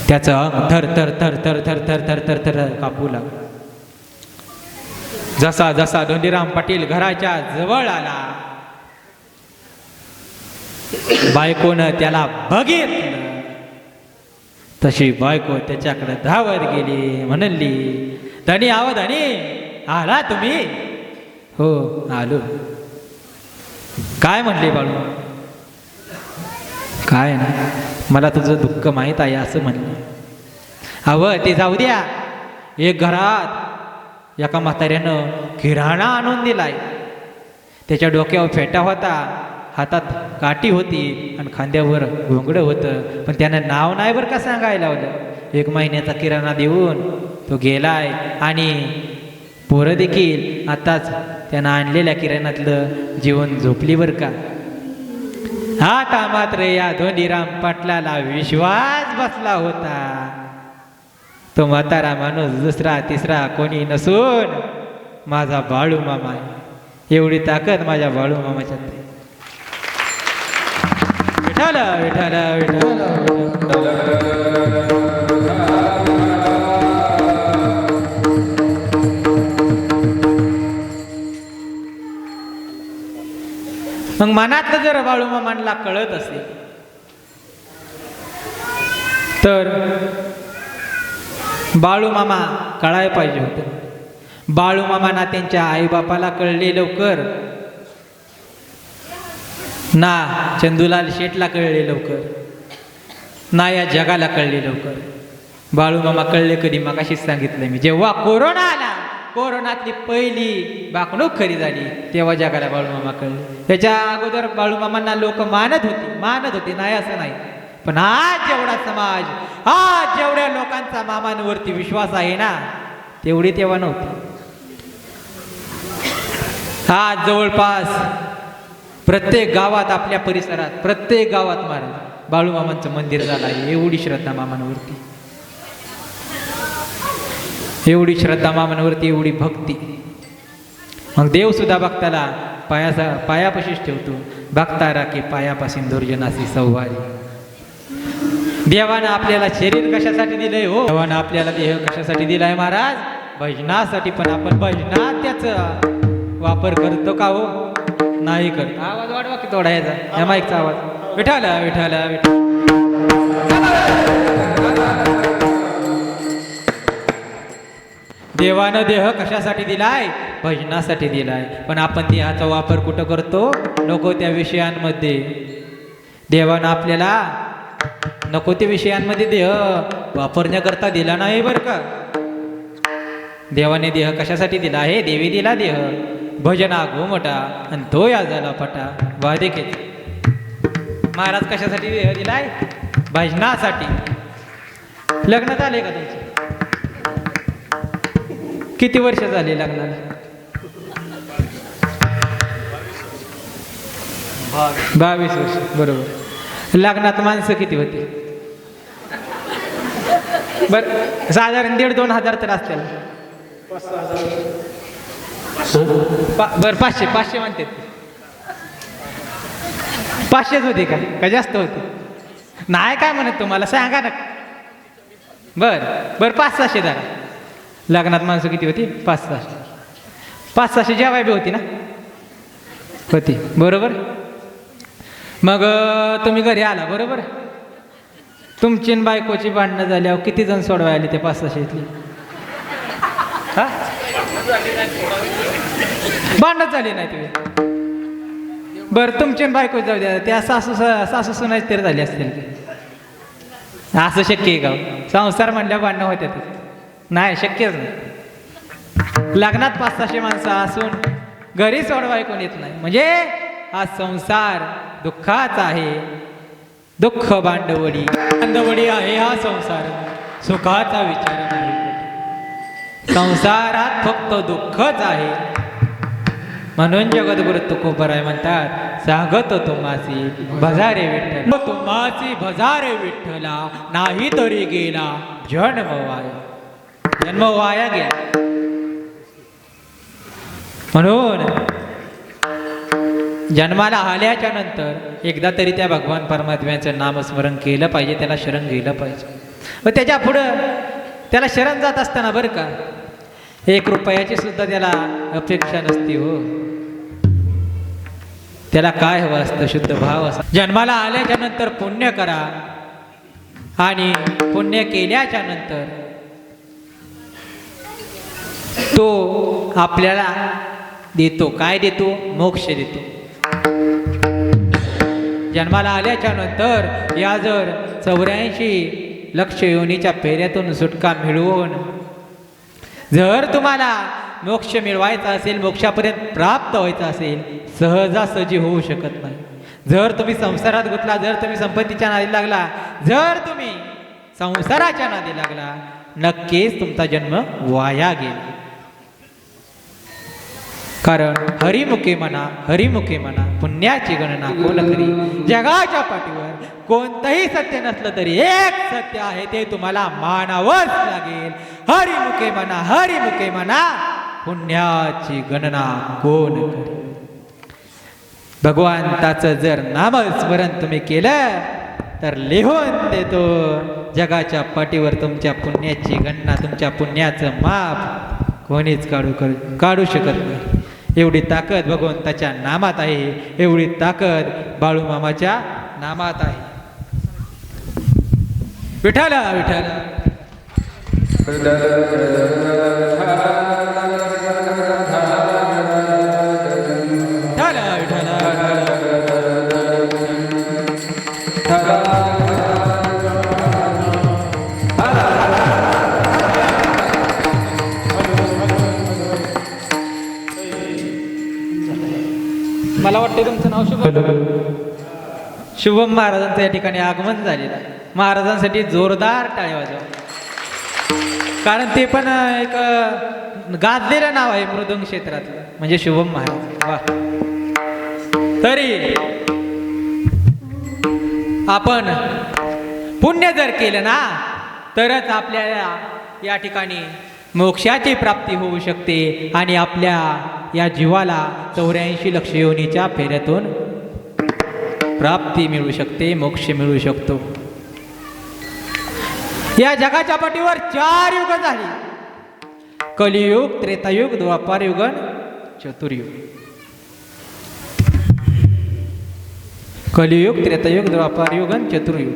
त्याचं अंग थर थर थर थर थर थर थर थर थर कापू लागलं. जसा जसा धोंडीराम पाटील घराच्या जवळ आला, बायकोनं त्याला बघितलं. तशी बायको त्याच्याकडे धावत गेली, म्हणली, धनी आव धनी, आला तुम्ही? हो आलो. काय म्हणले बाळू? काय ना, मला तुझं दुःख माहीत आहे असं म्हणले. अवं ते जाऊ द्या, एक घरात एका म्हाताऱ्यानं किराणा आणून दिलाय. त्याच्या डोक्यावर फेटा होता, हातात काठी होती आणि खांद्यावर घोंगडं होतं, पण त्यानं नाव नाही बरं का सांगायला लावलं. 1 महिन्याचा किराणा देऊन तो गेलाय आणि पोरं देखील आताच त्यानं आणलेल्या किराणातलं जेवण झोपली बरं का. आता मात्र या धोंडीराम पाटलाला विश्वास बसला होता. तो म्हातारा माणूस दुसरा तिसरा कोणी नसून माझा बाळू मामा आहे. एवढी ताकद माझ्या बाळू मामाच्यात आहे. विठाला विठाला विठाला. मग मनातलं जर बाळू मामांना कळत असेल तर बाळू मामा कळाय पाहिजे होतं. बाळू मामांना त्यांच्या आईबापाला कळले लवकर ना, चंदूलाल शेठला कळले लवकर ना, या जगाला कळले लवकर. बाळू मामा कळले कधी? मगाशीच सांगितलं मी, जेव्हा कोरोना आला, कोरोनातली पहिली बाकणूक खरी झाली, तेव्हा जगाला बाळू मामा कळले. त्याच्या अगोदर बाळू मामांना लोक मानत होते नाही असं नाही. पण आज जेवढा समाज, आज जेवढ्या लोकांचा मामांवरती विश्वास आहे ना, तेवढी तेव्हा नव्हती. आज जवळपास प्रत्येक गावात, आपल्या परिसरात प्रत्येक गावात महाराज बाळू मामांचं मंदिर झालं आहे. एवढी श्रद्धा मामांवरती, एवढी श्रद्धा मामांवरती, एवढी भक्ती. मग देव सुद्धा भक्ताला पायापाशीच ठेवतो. भक्ता राखे पायापासून दुर्जनासी संवारी. देवानं आपल्याला शरीर कशासाठी दिलंय? हो, देवानं आपल्याला देह कशासाठी दिलाय महाराज? भजनासाठी. पण आपण भजनात त्याचा वापर करतो का? हो नाही करतो. आवाज वाढवा की थोडा याचा, या माईकचा आवाज. विठाला विठाला विठाला. देवानं देह कशासाठी दिलाय? भजनासाठी दिलाय. पण आपण देहाचा वापर कुठं करतो? नको त्या विषयांमध्ये. देवानं आपल्याला नको त्या विषयांमध्ये देह वापरण्याकरता दिला नाही बरं का. देवाने देह कशासाठी दिला आहे? देवी दिला देह भजना घुमटा आणि तो या झाला पटा वादे केले. महाराज कशासाठी देह दिलाय? भजनासाठी. लग्न झाले का तुमचे? किती वर्ष झाली लग्नाला? 22 वर्ष. बरोबर. लग्नात माणसं किती होती? बरं, साधारण 1,500-2,000 तर असतील. बरं 500 म्हणते. 500च होते का जास्त होते? नाही काय म्हणत तुम्हाला सांगा ना. बरं 500-600 धरा. लग्नात माणसं किती होती? 500-600 जेवाय बी होती ना? होती बरोबर. मग तुम्ही घरी आला बरोबर. तुमची आणि बायकोची भांडणं झाल्यावर किती जण सोडवाय आली ते 500-600 हा? भांडणच झाली नाही तुम्ही. बरं तुमची बायको जाऊ द्या, त्या सासू सुनाच तरी झाली असतील. असं शक्य आहे का? संसार म्हणल्या भांडणं होत्या नाही, शक्यच नाही. लग्नात 500-600 माणसं असून घरी सोडवाय कोण येत नाही म्हणजे हा संसार दुःखाचा आहे. दुःख भांडवडी आहे हा संसार, सुखाचा विचार नाही. संसारात फक्त दुःखच आहे. म्हणून जगद्गुरु तुकोबराय म्हणतात, सांगतो तुम्हासी भजारे विठ्ठल, तुम्हासी भजारे विठ्ठला, नाही तरी गेला जन्म वाया. जन्म वाया गेला. म्हणून जन्माला आल्याच्या नंतर एकदा तरी त्या भगवान परमात्म्याचं नामस्मरण केलं पाहिजे, त्याला शरण गेलं पाहिजे. व त्याच्या पुढं त्याला शरण जात असताना बरं का 1 रुपयाची सुद्धा त्याला अपेक्षा नसती हो. त्याला काय हवं असतं? शुद्ध भाव असतो. जन्माला आल्याच्या नंतर पुण्य करा आणि पुण्य केल्याच्या नंतर तो आपल्याला देतो. काय देतो? मोक्ष देतो. जन्माला आल्याच्या नंतर या जर 84 लक्ष योनीच्या फेऱ्यातून सुटका मिळवून जर तुम्हाला मोक्ष मिळवायचा असेल, मोक्षापर्यंत प्राप्त व्हायचं असेल, सहजासहजी होऊ शकत नाही. जर तुम्ही संसारात गुंतला, जर तुम्ही संपत्तीच्या नादी लागला, जर तुम्ही संसाराच्या नादी लागला, नक्कीच तुमचा जन्म वाया गेला. कारण हरिमुखे म्हणा पुण्याची गणना कोण करी. जगाच्या पाठीवर कोणतंही सत्य नसलं तरी एक सत्य आहे, ते तुम्हाला मानावंच लागेल. हरिमुखे म्हणा पुण्याची गणना कोण करी. भगवंताचं जर नामस्मरण तुम्ही केलं तर लिहून देतो जगाच्या पाठीवर तुमच्या पुण्याची गणना, तुमच्या पुण्याचं माप कोणीच काढू शकत नाही. एवढी ताकद भगवंताच्या नामात आहे, एवढी ताकद बाळूमामाच्या नामात आहे. विठ्ठल विठ्ठल मला वाटतं तुमचं नाव शुभम महाराजांचं या ठिकाणी आगमन झालेलं आहे. महाराजांसाठी जोरदार टाळ्या वाजवा. कारण ते पण एक गाजलेलं नाव आहे मृदंग क्षेत्रातलं, म्हणजे शुभम महाराज. वा. तरी आपण पुण्य जर केलं ना तरच आपल्याला या ठिकाणी मोक्षाची प्राप्ती होऊ शकते आणि आपल्या या जीवाला 84 लक्ष योनीच्या फेऱ्यातून प्राप्ती मिळू शकते, मोक्ष मिळू शकतो. या जगाच्या पाठीवर 4 युग झाली. कलियुग, त्रेतायुग, द्वापार युग, चतुर्युग. कलियुग, त्रेतायुग, द्वापार युग, चतुर्युग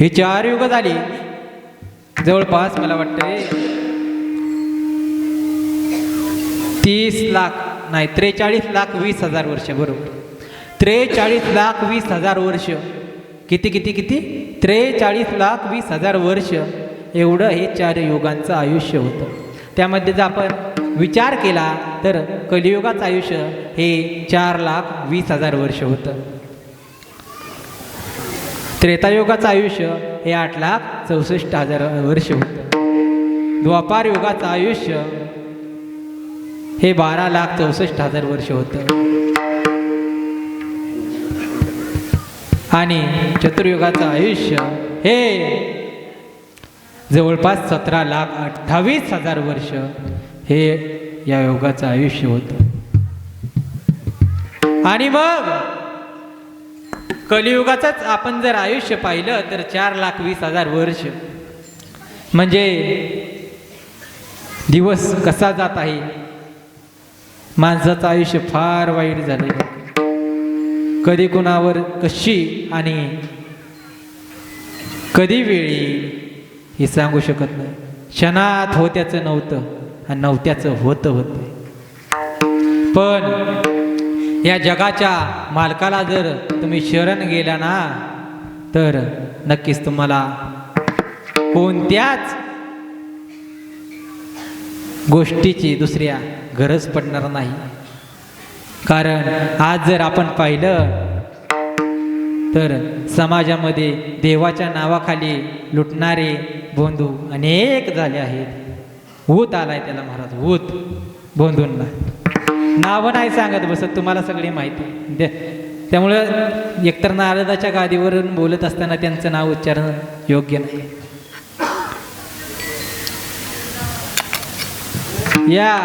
ही 4 युग झाली. जवळपास मला वाटतंय 43,20,000 वर्ष. बरोबर 43,20,000 वर्ष. किती 43,20,000 वर्ष एवढं हे 4 युगांचं आयुष्य होतं. त्यामध्ये जर आपण विचार केला तर कलियुगाचं आयुष्य हे 4,20,000 वर्ष होतं. त्रेतायुगाचं आयुष्य हे 8,64,000 वर्ष होतं. द्वापार युगाचं आयुष्य हे 12,64,000 वर्ष होतं. आणि चतुर्युगाचं आयुष्य हे जवळपास 17,28,000 वर्ष हे या योगाचं आयुष्य होतं. आणि मग कलियुगाचंच आपण जर आयुष्य पाहिलं तर 4,20,000 वर्ष. म्हणजे दिवस कसा जात आहे. माणसाचं आयुष्य फार वाईट झालं. कधी कुणावर कशी आणि कधी वेळ येईल हे सांगू शकत नाही. क्षणात होत्याचं नव्हतं आणि नव्हत्याचं होतं. पण या जगाच्या मालकाला जर तुम्ही शरण गेला ना तर नक्कीच तुम्हाला कोणत्याच गोष्टीची दुसऱ्या गरज पडणार नाही. कारण आज जर आपण पाहिलं तर समाजामध्ये देवाच्या नावाखाली लुटणारे बोंधू अनेक झाले आहेत. भूत आलाय त्याला महाराज, भूत बोंधूंना नावं नाही सांगत बसत, तुम्हाला सगळी माहिती. त्यामुळं एकतर नारदाच्या गादीवरून बोलत असताना त्यांचं नाव उच्चारण योग्य नाही. या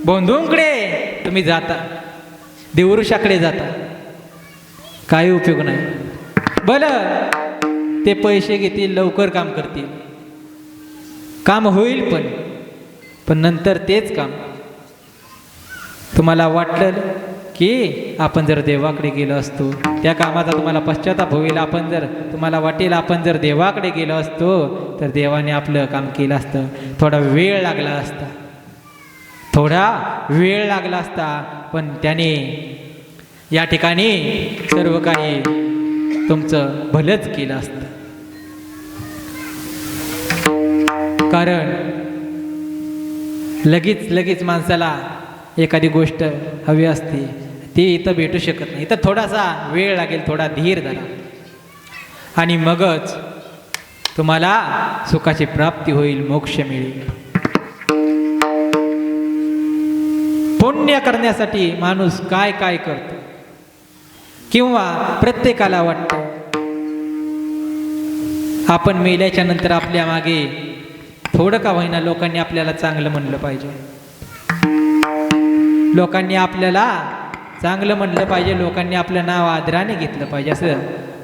बोंधूंकडे तुम्ही जाता, देवऋषाकडे जाता, काही उपयोग नाही. भलं ते पैसे घेतील, लवकर काम करतील, काम होईल, पण नंतर तेच काम तुम्हाला वाटलं की आपण जर देवाकडे गेलो असतो, त्या कामाचा तुम्हाला पश्चाताप होईल. तुम्हाला वाटेल आपण जर देवाकडे गेलो असतो तर देवाने आपलं काम केलं असतं. थोडा वेळ लागला असता, पण त्याने या ठिकाणी सर्व काही तुमचं भलंच केलं असतं. कारण लगेच माणसाला एखादी गोष्ट हवी असते, ती इथं भेटू शकत नाही. इथं थोडासा वेळ लागेल, थोडा धीर धरा आणि मगच तुम्हाला सुखाची प्राप्ती होईल, मोक्ष मिळेल. पुण्य करण्यासाठी माणूस काय काय करतो, किंवा प्रत्येकाला वाटतं आपण मेल्याच्या नंतर आपल्या मागे थोडं का होईना लोकांनी आपल्याला चांगलं म्हणलं पाहिजे, लोकांनी आपल्याला चांगलं म्हणलं पाहिजे, लोकांनी आपलं नाव आदराने घेतलं पाहिजे, असं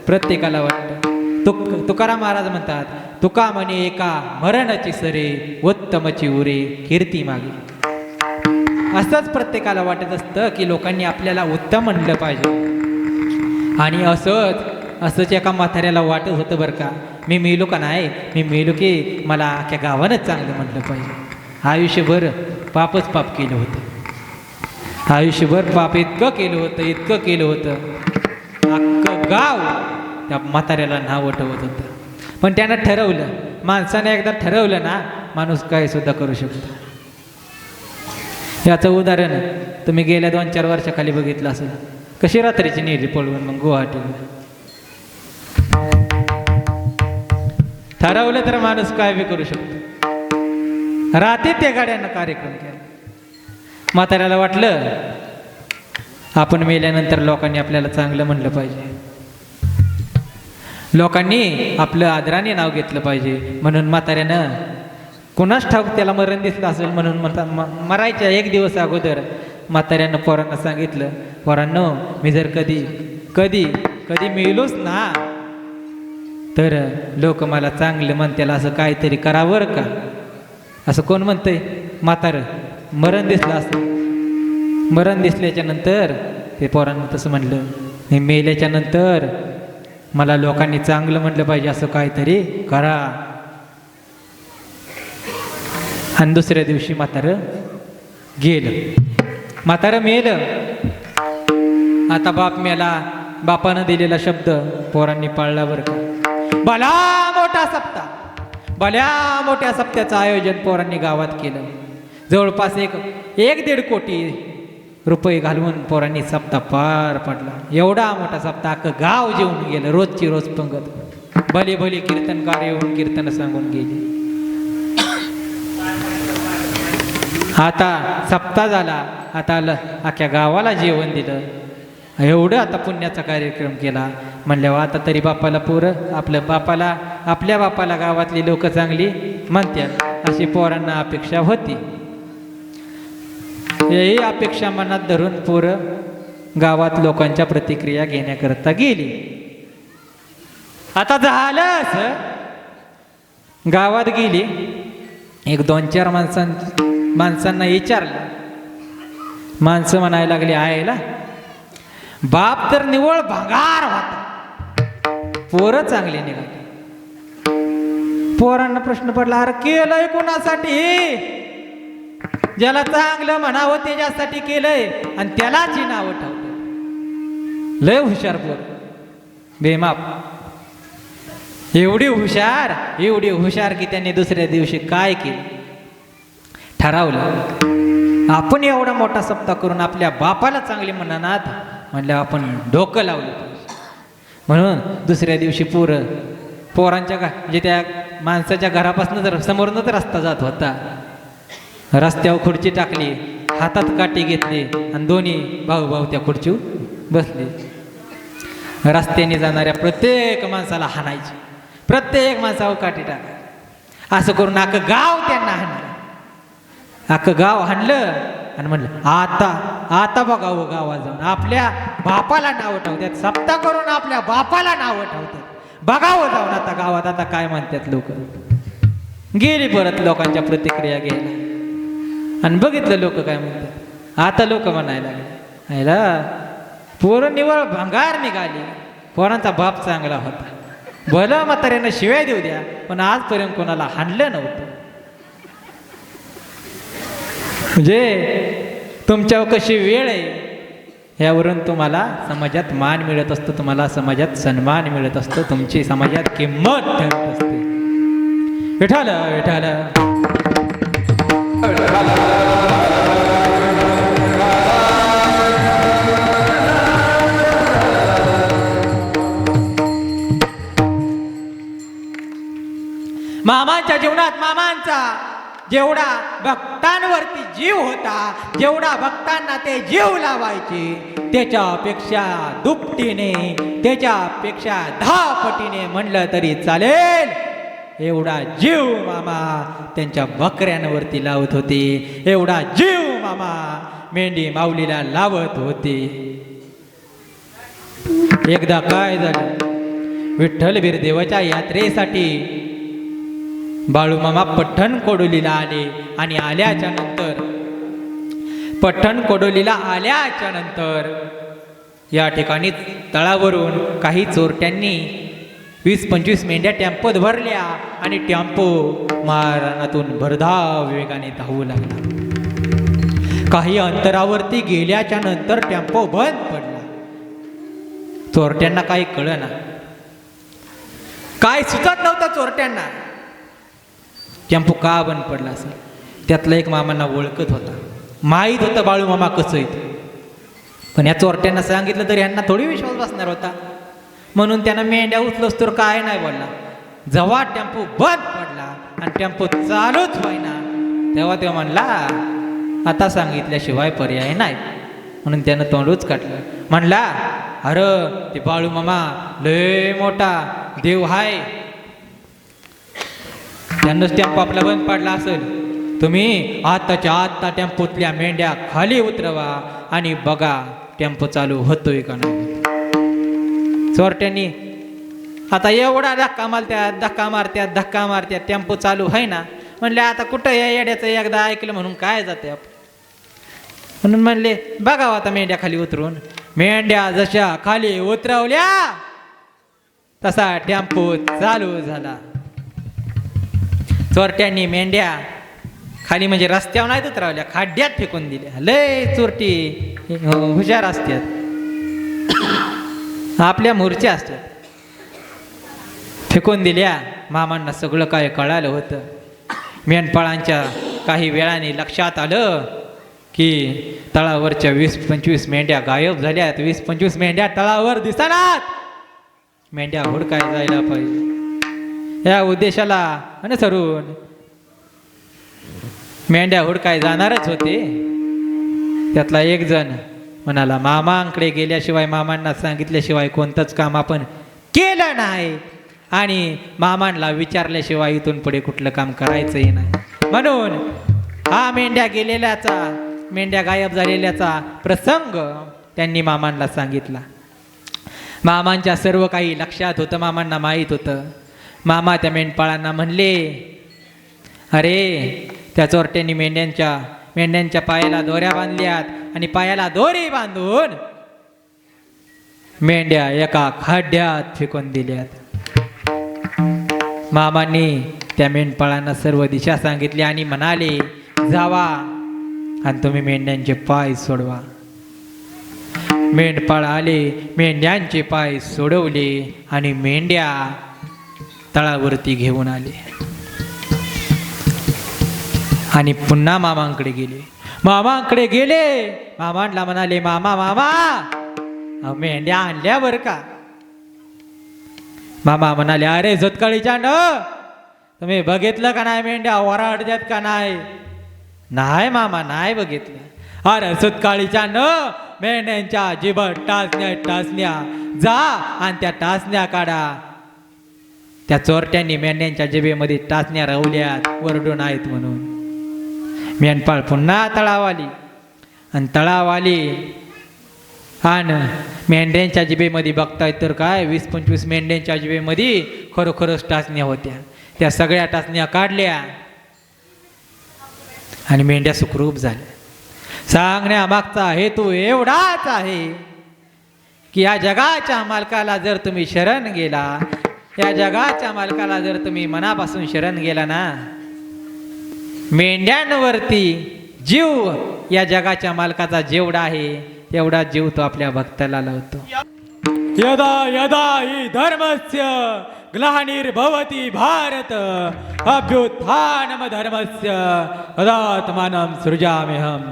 प्रत्येकाला वाटतं. तुकाराम महाराज म्हणतात, तुका म्हणे एका मरणाची सरे, उत्तमची उरे कीर्ती मागे. असंच प्रत्येकाला वाटत असतं की लोकांनी आपल्याला उत्तम म्हणलं पाहिजे. आणि असंच एका म्हाताऱ्याला वाटत होतं बरं का, मी मेलो का नाही, मी मेलो की मला अख्ख्या गावानंच चांगलं म्हटलं पाहिजे. आयुष्यभर पापच पाप केलं होतं, आयुष्यभर पाप इतकं केलं होतं, अख्खं गाव त्या म्हाताऱ्याला नाव ठेवत होतं. पण त्यानं ठरवलं, माणसाने एकदा ठरवलं ना, माणूस काय सुद्धा करू शकतो. याचं उदाहरण तुम्ही गेल्या 2-4 वर्षाखाली बघितलं असेल, कशी रात्रीची नेली पळवून मग गुवाहाटीला. ठरवलं तर माणूस काय बी करू शकतो. रात्री त्या गाड्यांना कार्यक्रम केला. म्हाताऱ्याला वाटलं आपण मेल्यानंतर लोकांनी आपल्याला चांगलं म्हणलं पाहिजे, लोकांनी आपलं आदराने नाव घेतलं पाहिजे. म्हणून म्हाताऱ्यानं कुणाच ठाऊक त्याला मरण दिसलं असेल म्हणून मरायच्या 1 दिवस अगोदर म्हाताऱ्यानं पोरांना सांगितलं, पोरांनो मी जर कधी मेलोच ना तर लोक मला चांगलं म्हणतील, असं काहीतरी करावं का. असं कोण म्हणतंय. म्हातारं मरण दिसलं असं. मरण दिसल्याच्या नंतर ते पोरांना तसं म्हणलं, मी मेल्याच्या नंतर मला लोकांनी चांगलं म्हटलं पाहिजे, असं काहीतरी करा. आणि दुसऱ्या दिवशी म्हातारं गेलं. म्हातारं मेलं. आता बाप मेला, बापानं दिलेला शब्द पोरांनी पाळला बरं का. भल्या मोठ्या सप्त्याचं आयोजन पोरांनी गावात केलं. जवळपास 1-1.5 कोटी रुपये घालवून पोरांनी सप्ताह पार पडला. एवढा मोठा सप्ताह अख्खं गाव जेवून गेलं. रोजची रोज पंगत, भली कीर्तनकार येऊन कीर्तन सांगून गेली. आता सप्ताह झाला, आता अख्ख्या गावाला जेवण दिलं. एवढं आता पुण्याचा कार्यक्रम केला म्हणल्यावर आता तरी बापाला आपल्या बापाला गावातली लोक चांगली म्हणतात. अशी पोरांना अपेक्षा होती. ही अपेक्षा मनात धरून पोरं गावात लोकांच्या प्रतिक्रिया घेण्याकरता गेली. आता झालं असं, गावात गेली, एक 2-4 माणसांना विचारलं. माणसं म्हणायला लागली, आयला बाप तर निव्वळ भंगार होता, पोरं चांगली निघाली. पोरांना प्रश्न पडला, अरे केलंय कोणासाठी? ज्याला चांगलं म्हणावं त्याच्यासाठी केलंय आणि त्यालाच ही नावं ठेवलं. लय हुशार पोर, बेमाप. एवढी हुशार की त्यांनी दुसऱ्या दिवशी काय केलं, ठरवलं आपण एवढा मोठा सप्ताह करून आपल्या बापाला चांगली म्हणणार म्हणलं आपण डोकं लावलं पाहिजे. म्हणून दुसऱ्या दिवशी पोरांच्या म्हणजे त्या माणसाच्या घरापासून जर समोरनच रस्ता जात होता, रस्त्यावर खुर्ची टाकली, हातात काठी घेतली आणि दोन्ही भाऊ त्या खुर्चीवर बसले. रस्त्याने जाणाऱ्या प्रत्येक माणसाला हाणायची, प्रत्येक माणसावर काठी टाका. असं करून अख्खं गाव त्यांना हाणलं. अख्खं गाव हाणलं आणि म्हणलं आता बघावं गावात जाऊन आपल्या बापाला नावं ठेवतात, सप्ताह करून आपल्या बापाला नावं ठेवतात. बघावं जाऊन आता गावात आता काय म्हणतात लोक. गेली परत लोकांच्या प्रतिक्रिया घ्यायला आणि बघितलं लोक काय म्हणतात. आता लोक म्हणायला लागले, आयला पोरं निवळ भंगार निघाली, पोरांचा बाप चांगला होता. भलं म्हाताऱ्यानं शिवाय देऊ द्या, पण आजपर्यंत कोणाला हाणलं नव्हतं. म्हणजे तुमच्यावर कशी वेळ आहे यावरून तुम्हाला समाजात मान मिळत असतो, तुम्हाला समाजात सन्मान मिळत असतो, तुमची समाजात किंमत ठरत असते. विठाल विठाल मामांच्या जीवनात मामांचा जेवढा भक्तांवरती जीव होता, जेवढा भक्तांना ते जीव लावायचे, त्याच्यापेक्षा दुपटीने, त्याच्यापेक्षा 10 पटीने म्हणलं तरी चालेल, एवढा जीव मामा त्यांच्या बकऱ्यांवरती लावत होते. एवढा जीव मामा मेंढी माऊलीला लावत होते. एकदा काय झालं, विठ्ठलवीर देवाच्या यात्रेसाठी बाळूमामा पठण कोडोलीला आले आणि पठण कोडोलीला आल्याच्या नंतर या ठिकाणी तळावरून काही चोरट्यांनी 20-25 मेंढ्या टेम्पोत भरल्या आणि टेम्पो मारणातून भरधाव वेगाने धावू लागला. काही अंतरावरती गेल्याच्या नंतर टेम्पो बंद पडला. चोरट्यांना काही कळना, काय सुचत नव्हतं चोरट्यांना. टेम्पो का बंद पडला असेल. त्यातला एक मामांना ओळखत होता, माहीत होतं बाळू मामा कसं येतं. पण या चोरट्यांना सांगितलं तरी यांना थोडी विश्वास बसणार होता. म्हणून त्यांना मेंढ्या उचलोस तर काय नाही बोलला. जेव्हा टेम्पो बंद पडला आणि टेम्पो चालूच व्हायना, तेव्हा म्हणला आता सांगितल्याशिवाय पर्याय नाही. म्हणून त्यानं तोंडूच काढलं. म्हणला, अरे ते बाळू मामा लय मोठा देव हाय, त्यांनाच टेम्पो आपला बंद पडला असेल. तुम्ही आत्ताच्या आत्ता टेम्पोतल्या मेंढ्या खाली उतरवा आणि बघा टेम्पो चालू होतोय का नाही. चोरट्यांनी आता एवढा धक्का मारत्यात टेम्पो चालू आहे ना. म्हणले आता कुठं या येड्याचं एकदा ऐकलं म्हणून काय जाते आपण. म्हणून म्हणले बघावं आता मेंढ्या खाली उतरून. मेंढ्या जशा खाली उतरवल्या तसा टेम्पो चालू झाला. चोरट्यांनी मेंढ्या खाली म्हणजे रस्त्यावर नाही उतरवल्या, खड्ड्यात फेकून दिल्या. लय चोरटी हुशार असतात, आपल्या मूर्छा असतात. फेकून दिल्या. मामांना सगळं काय कळालं होतं. मेंढपाळांच्या काही वेळाने लक्षात आलं की तळावरच्या 20-25 मेंढ्या गायब झाल्यात. 20-25 मेंढ्या तळावर दिसतात. मेंढ्या हुडकाय जायला पाहिजे या उद्देशाला अनुसरून मेंढ्या हुडकाय जाणारच होते. त्यातला एक जण म्हणाला, मामांकडे गेल्याशिवाय, मामांना सांगितल्याशिवाय कोणतंच काम आपण केलं नाही आणि मामांना विचारल्याशिवाय इथून पुढे कुठलं काम करायचंही नाही. म्हणून हा मेंढ्या गायब झालेल्याचा प्रसंग त्यांनी मामांना सांगितला. मामांच्या सर्व काही लक्षात होतं, मामांना माहीत होतं. मामा त्या मेंढपाळांना म्हणले, अरे त्या चोरट्यांनी मेंढ्यांच्या पायाला दोऱ्या बांधल्यात आणि पायाला दोरी बांधून मेंढ्या एका खड्ड्यात फेकून दिल्यात. मामांनी त्या मेंढपाळांना सर्व दिशा सांगितली आणि म्हणाले, जावा आणि तुम्ही मेंढ्यांचे पाय सोडवा. मेंढपाळ आले, मेंढ्यांचे पाय सोडवले आणि मेंढ्या तळावरती घेऊन आले आणि पुन्हा मामांकडे गेले. मामांना म्हणाले, मामा मेंढ्या आणल्या बर का. मामा म्हणाले, अरे झुतकाळीच्या न तुम्ही बघितलं का नाही मेंढ्या ओरडतात का नाही? नाही मामा, नाही बघितलं. अरे झुतकाळीच्या न मेंढ्यांच्या जिभत टाचण्या जा आणि त्या टाचण्या काढा. त्या चोरट्यांनी मेंढ्यांच्या जिभेमध्ये टाचण्या रवल्यात, वरडून आहेत म्हणून. मेंढपाळ पुन्हा तळावाली आणि मेंढ्यांच्या जिभेमध्ये बघताय तर काय 20-25 मेंढ्यांच्या जिभेमध्ये खरोखरच टाचण्या होत्या. त्या सगळ्या टाचण्या काढल्या आणि मेंढ्या सुखरूप झाल्या. सांगण्यामागचा हेतू एवढाच आहे की या जगाच्या मालकाला जर तुम्ही शरण गेला, या जगाच्या मालकाला जर तुम्ही मनापासून शरण गेला ना, मेंढ्यांवरती जीव या जगाच्या मालकाचा जेवढा आहे तेवढा जीव तो आपल्या भक्ताला लावतो. यदा यदा हि धर्मस्य ग्लानिर्भवति भारत अभ्युत्थानम धर्मस्य तदात्मानं सृजाम्यहम्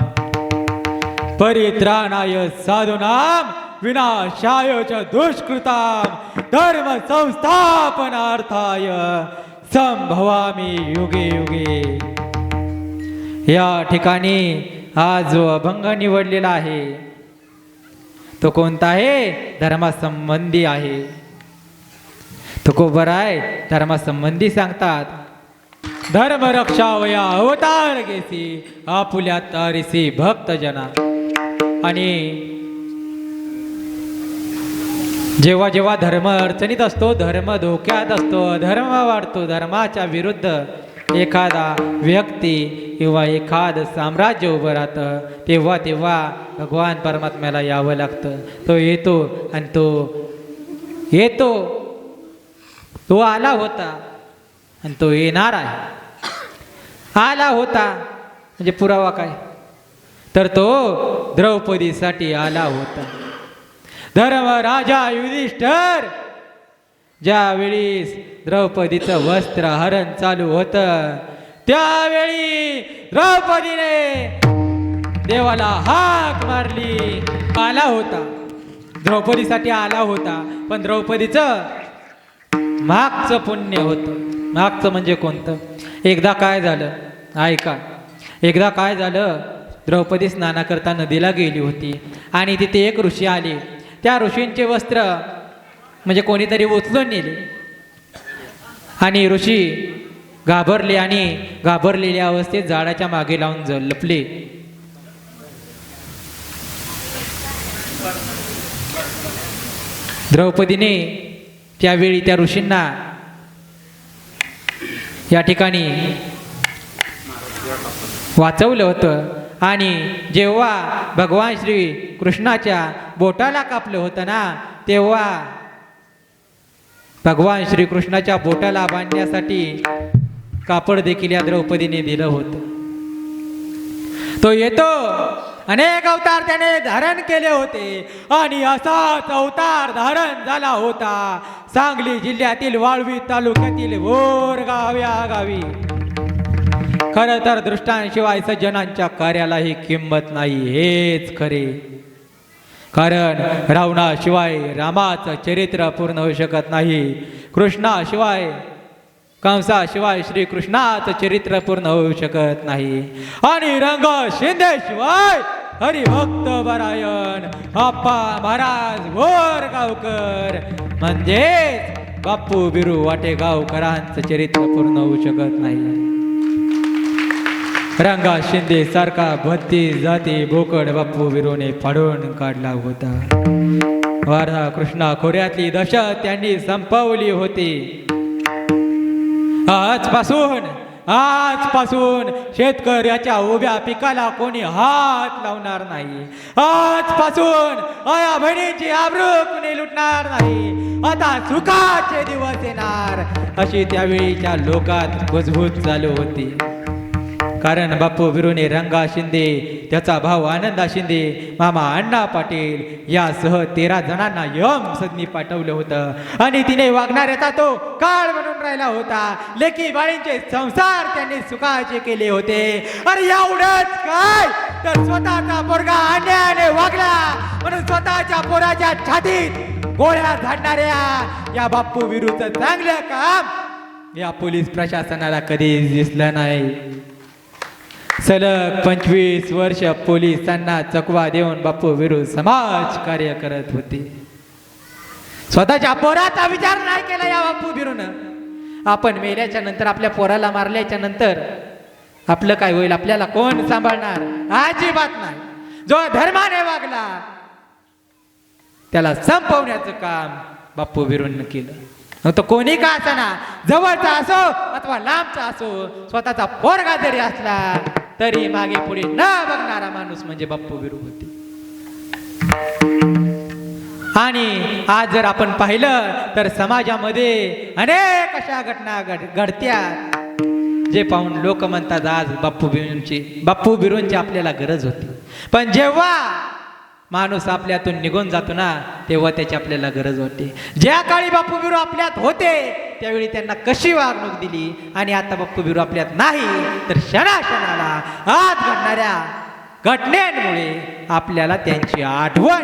परित्राणाय साधूनां विनाशाय च दुष्कृतां धर्म संस्थापनार्थाय संभवामि युगे युगे. या ठिकाणी हा जो अभंग निवडलेला आहे तो कोणता आहे? धर्मासंबंधी आहे. तुकोबराय धर्मासंबंधी सांगतात, धर्म रक्षावया अवतार घेसी आपुल्या तारिसी भक्त जना. आणि जेव्हा जेव्हा धर्म अडचणीत असतो, धर्म धोक्यात असतो, धर्म वाढतो, धर्माच्या विरुद्ध एखादा व्यक्ती किंवा एखाद साम्राज्य उभं राहतं, तेव्हा तेव्हा भगवान परमात्म्याला यावं लागतं. तो येतो आणि तो आला होता आणि तो येणार आहे. आला होता म्हणजे पुरावा काय? तर तो द्रौपदीसाठी आला होता. धर्मराजा युधिष्ठिर ज्यावेळी द्रौपदीचं वस्त्र हरण चालू होतं त्यावेळी द्रौपदीने देवाला हाक मारली. आला होता, द्रौपदीसाठी आला होता, पण द्रौपदीचं मागचं पुण्य होतं. मागचं म्हणजे कोणतं? एकदा काय झालं ऐका. एकदा काय झालं, द्रौपदी स्नानाकरता नदीला गेली होती आणि तिथे एक ऋषी आले. त्या ऋषींचे वस्त्र म्हणजे कोणीतरी उचलून नेले आणि ऋषी घाबरले आणि घाबरलेल्या अवस्थेत झाडाच्या मागे लावून लपले. द्रौपदीने त्यावेळी त्या ऋषींना या ठिकाणी वाचवलं होतं. आणि जेव्हा भगवान श्री कृष्णाच्या बोटाला कापलं होतं ना, तेव्हा भगवान श्री कृष्णाच्या बोटाला बांधण्यासाठी कापड देखील या द्रौपदीने दिलं होतं. तो येतो, अनेक अवतार त्याने धारण केले होते आणि असाच अवतार धारण झाला होता सांगली जिल्ह्यातील वाळवी तालुक्यातील बोरगाव या गावी. खरं तर दृष्टांशिवाय सज्जनांच्या कार्यालाही किंमत नाही, हेच खरे. कारण रावणाशिवाय रामाचं चरित्र पूर्ण होऊ शकत नाही, कृष्णाशिवाय कंसाशिवाय श्रीकृष्णाचं चरित्र पूर्ण होऊ शकत नाही, आणि रंग शिंदेशिवाय हरिभक्त परायण आप्पा महाराज बोरगावकर म्हणजेच बाप्पू बिरू वाटेगावकरांचं चरित्र पूर्ण होऊ शकत नाही. रंगा शिंदे सारखा भत्ती जाती बोकड बाप्पू बिरूने फाडून काढला होता. वारा कृष्णा खोऱ्यातली दहशत त्यांनी संपवली होती. आजपासून शेतकऱ्याच्या उभ्या पिकाला कोणी हात लावणार नाही. आजपासून आया बहिणीची आबरू कोणी लुटणार नाही. आता सुखाचे दिवस येणार अशी त्यावेळीच्या लोकात कुजबूज चालू होती. कारण बाप्पू बिरूने रंगा शिंदे, त्याचा भाऊ आनंदा शिंदे, मामा अण्णा पाटील यासह 13 जणांना यम सदनी पाठवलं होतं आणि तिने वागणाऱ्याचा तो काळ म्हणून राहिला होता. लेकी बाळींचे संसार त्यांनी सुखाचे केले होते. अरे एवढंच काय तर स्वतःचा पोरगा अन्यायाने वागला म्हणून स्वतःच्या पोराच्या छातीत गोळ्या झाडणाऱ्या या बाप्पू बिरूचं चांगलं काम या पोलीस प्रशासनाला कधीच दिसलं नाही. सलग 25 वर्ष पोलिसांना चकवा देऊन बाप्पू बिरू समाज कार्य करत होते. स्वतःच्या पोराचा विचार नाही केला या बाप्पू बिरून. आपण मेल्याच्या नंतर आपल्या पोराला मारल्याच्या नंतर आपलं काय होईल, आपल्याला कोण सांभाळणार? अजिबात नाही. जो धर्माने वागला त्याला संपवण्याचं काम बाप्पू बिरूंनी केलं. तो कोणी का असना, जवळचा असो अथवा लांबचा असो, स्वतःचा पोरगा जरी असला तरी मागे पुढे न बघणारा माणूस म्हणजे बाप्पू बिरू होते. आणि आज जर आपण पाहिलं तर समाजामध्ये अनेक अशा घटना घडत्यात जे पाहून लोक म्हणतात आज बाप्पू बिरूंची आपल्याला गरज होती. पण जेव्हा माणूस आपल्यातून निघून जातो ना तेव्हा त्याची आपल्याला गरज होते. ज्या काळी बाप्पू बिरू आपल्यात होते त्यावेळी त्यांना कशी वागणूक दिली आणि आता बाप्पू बिरू आपल्यात नाही तर क्षणाक्षणाला आज घडणाऱ्या घटनेमुळे आपल्याला त्यांची आठवण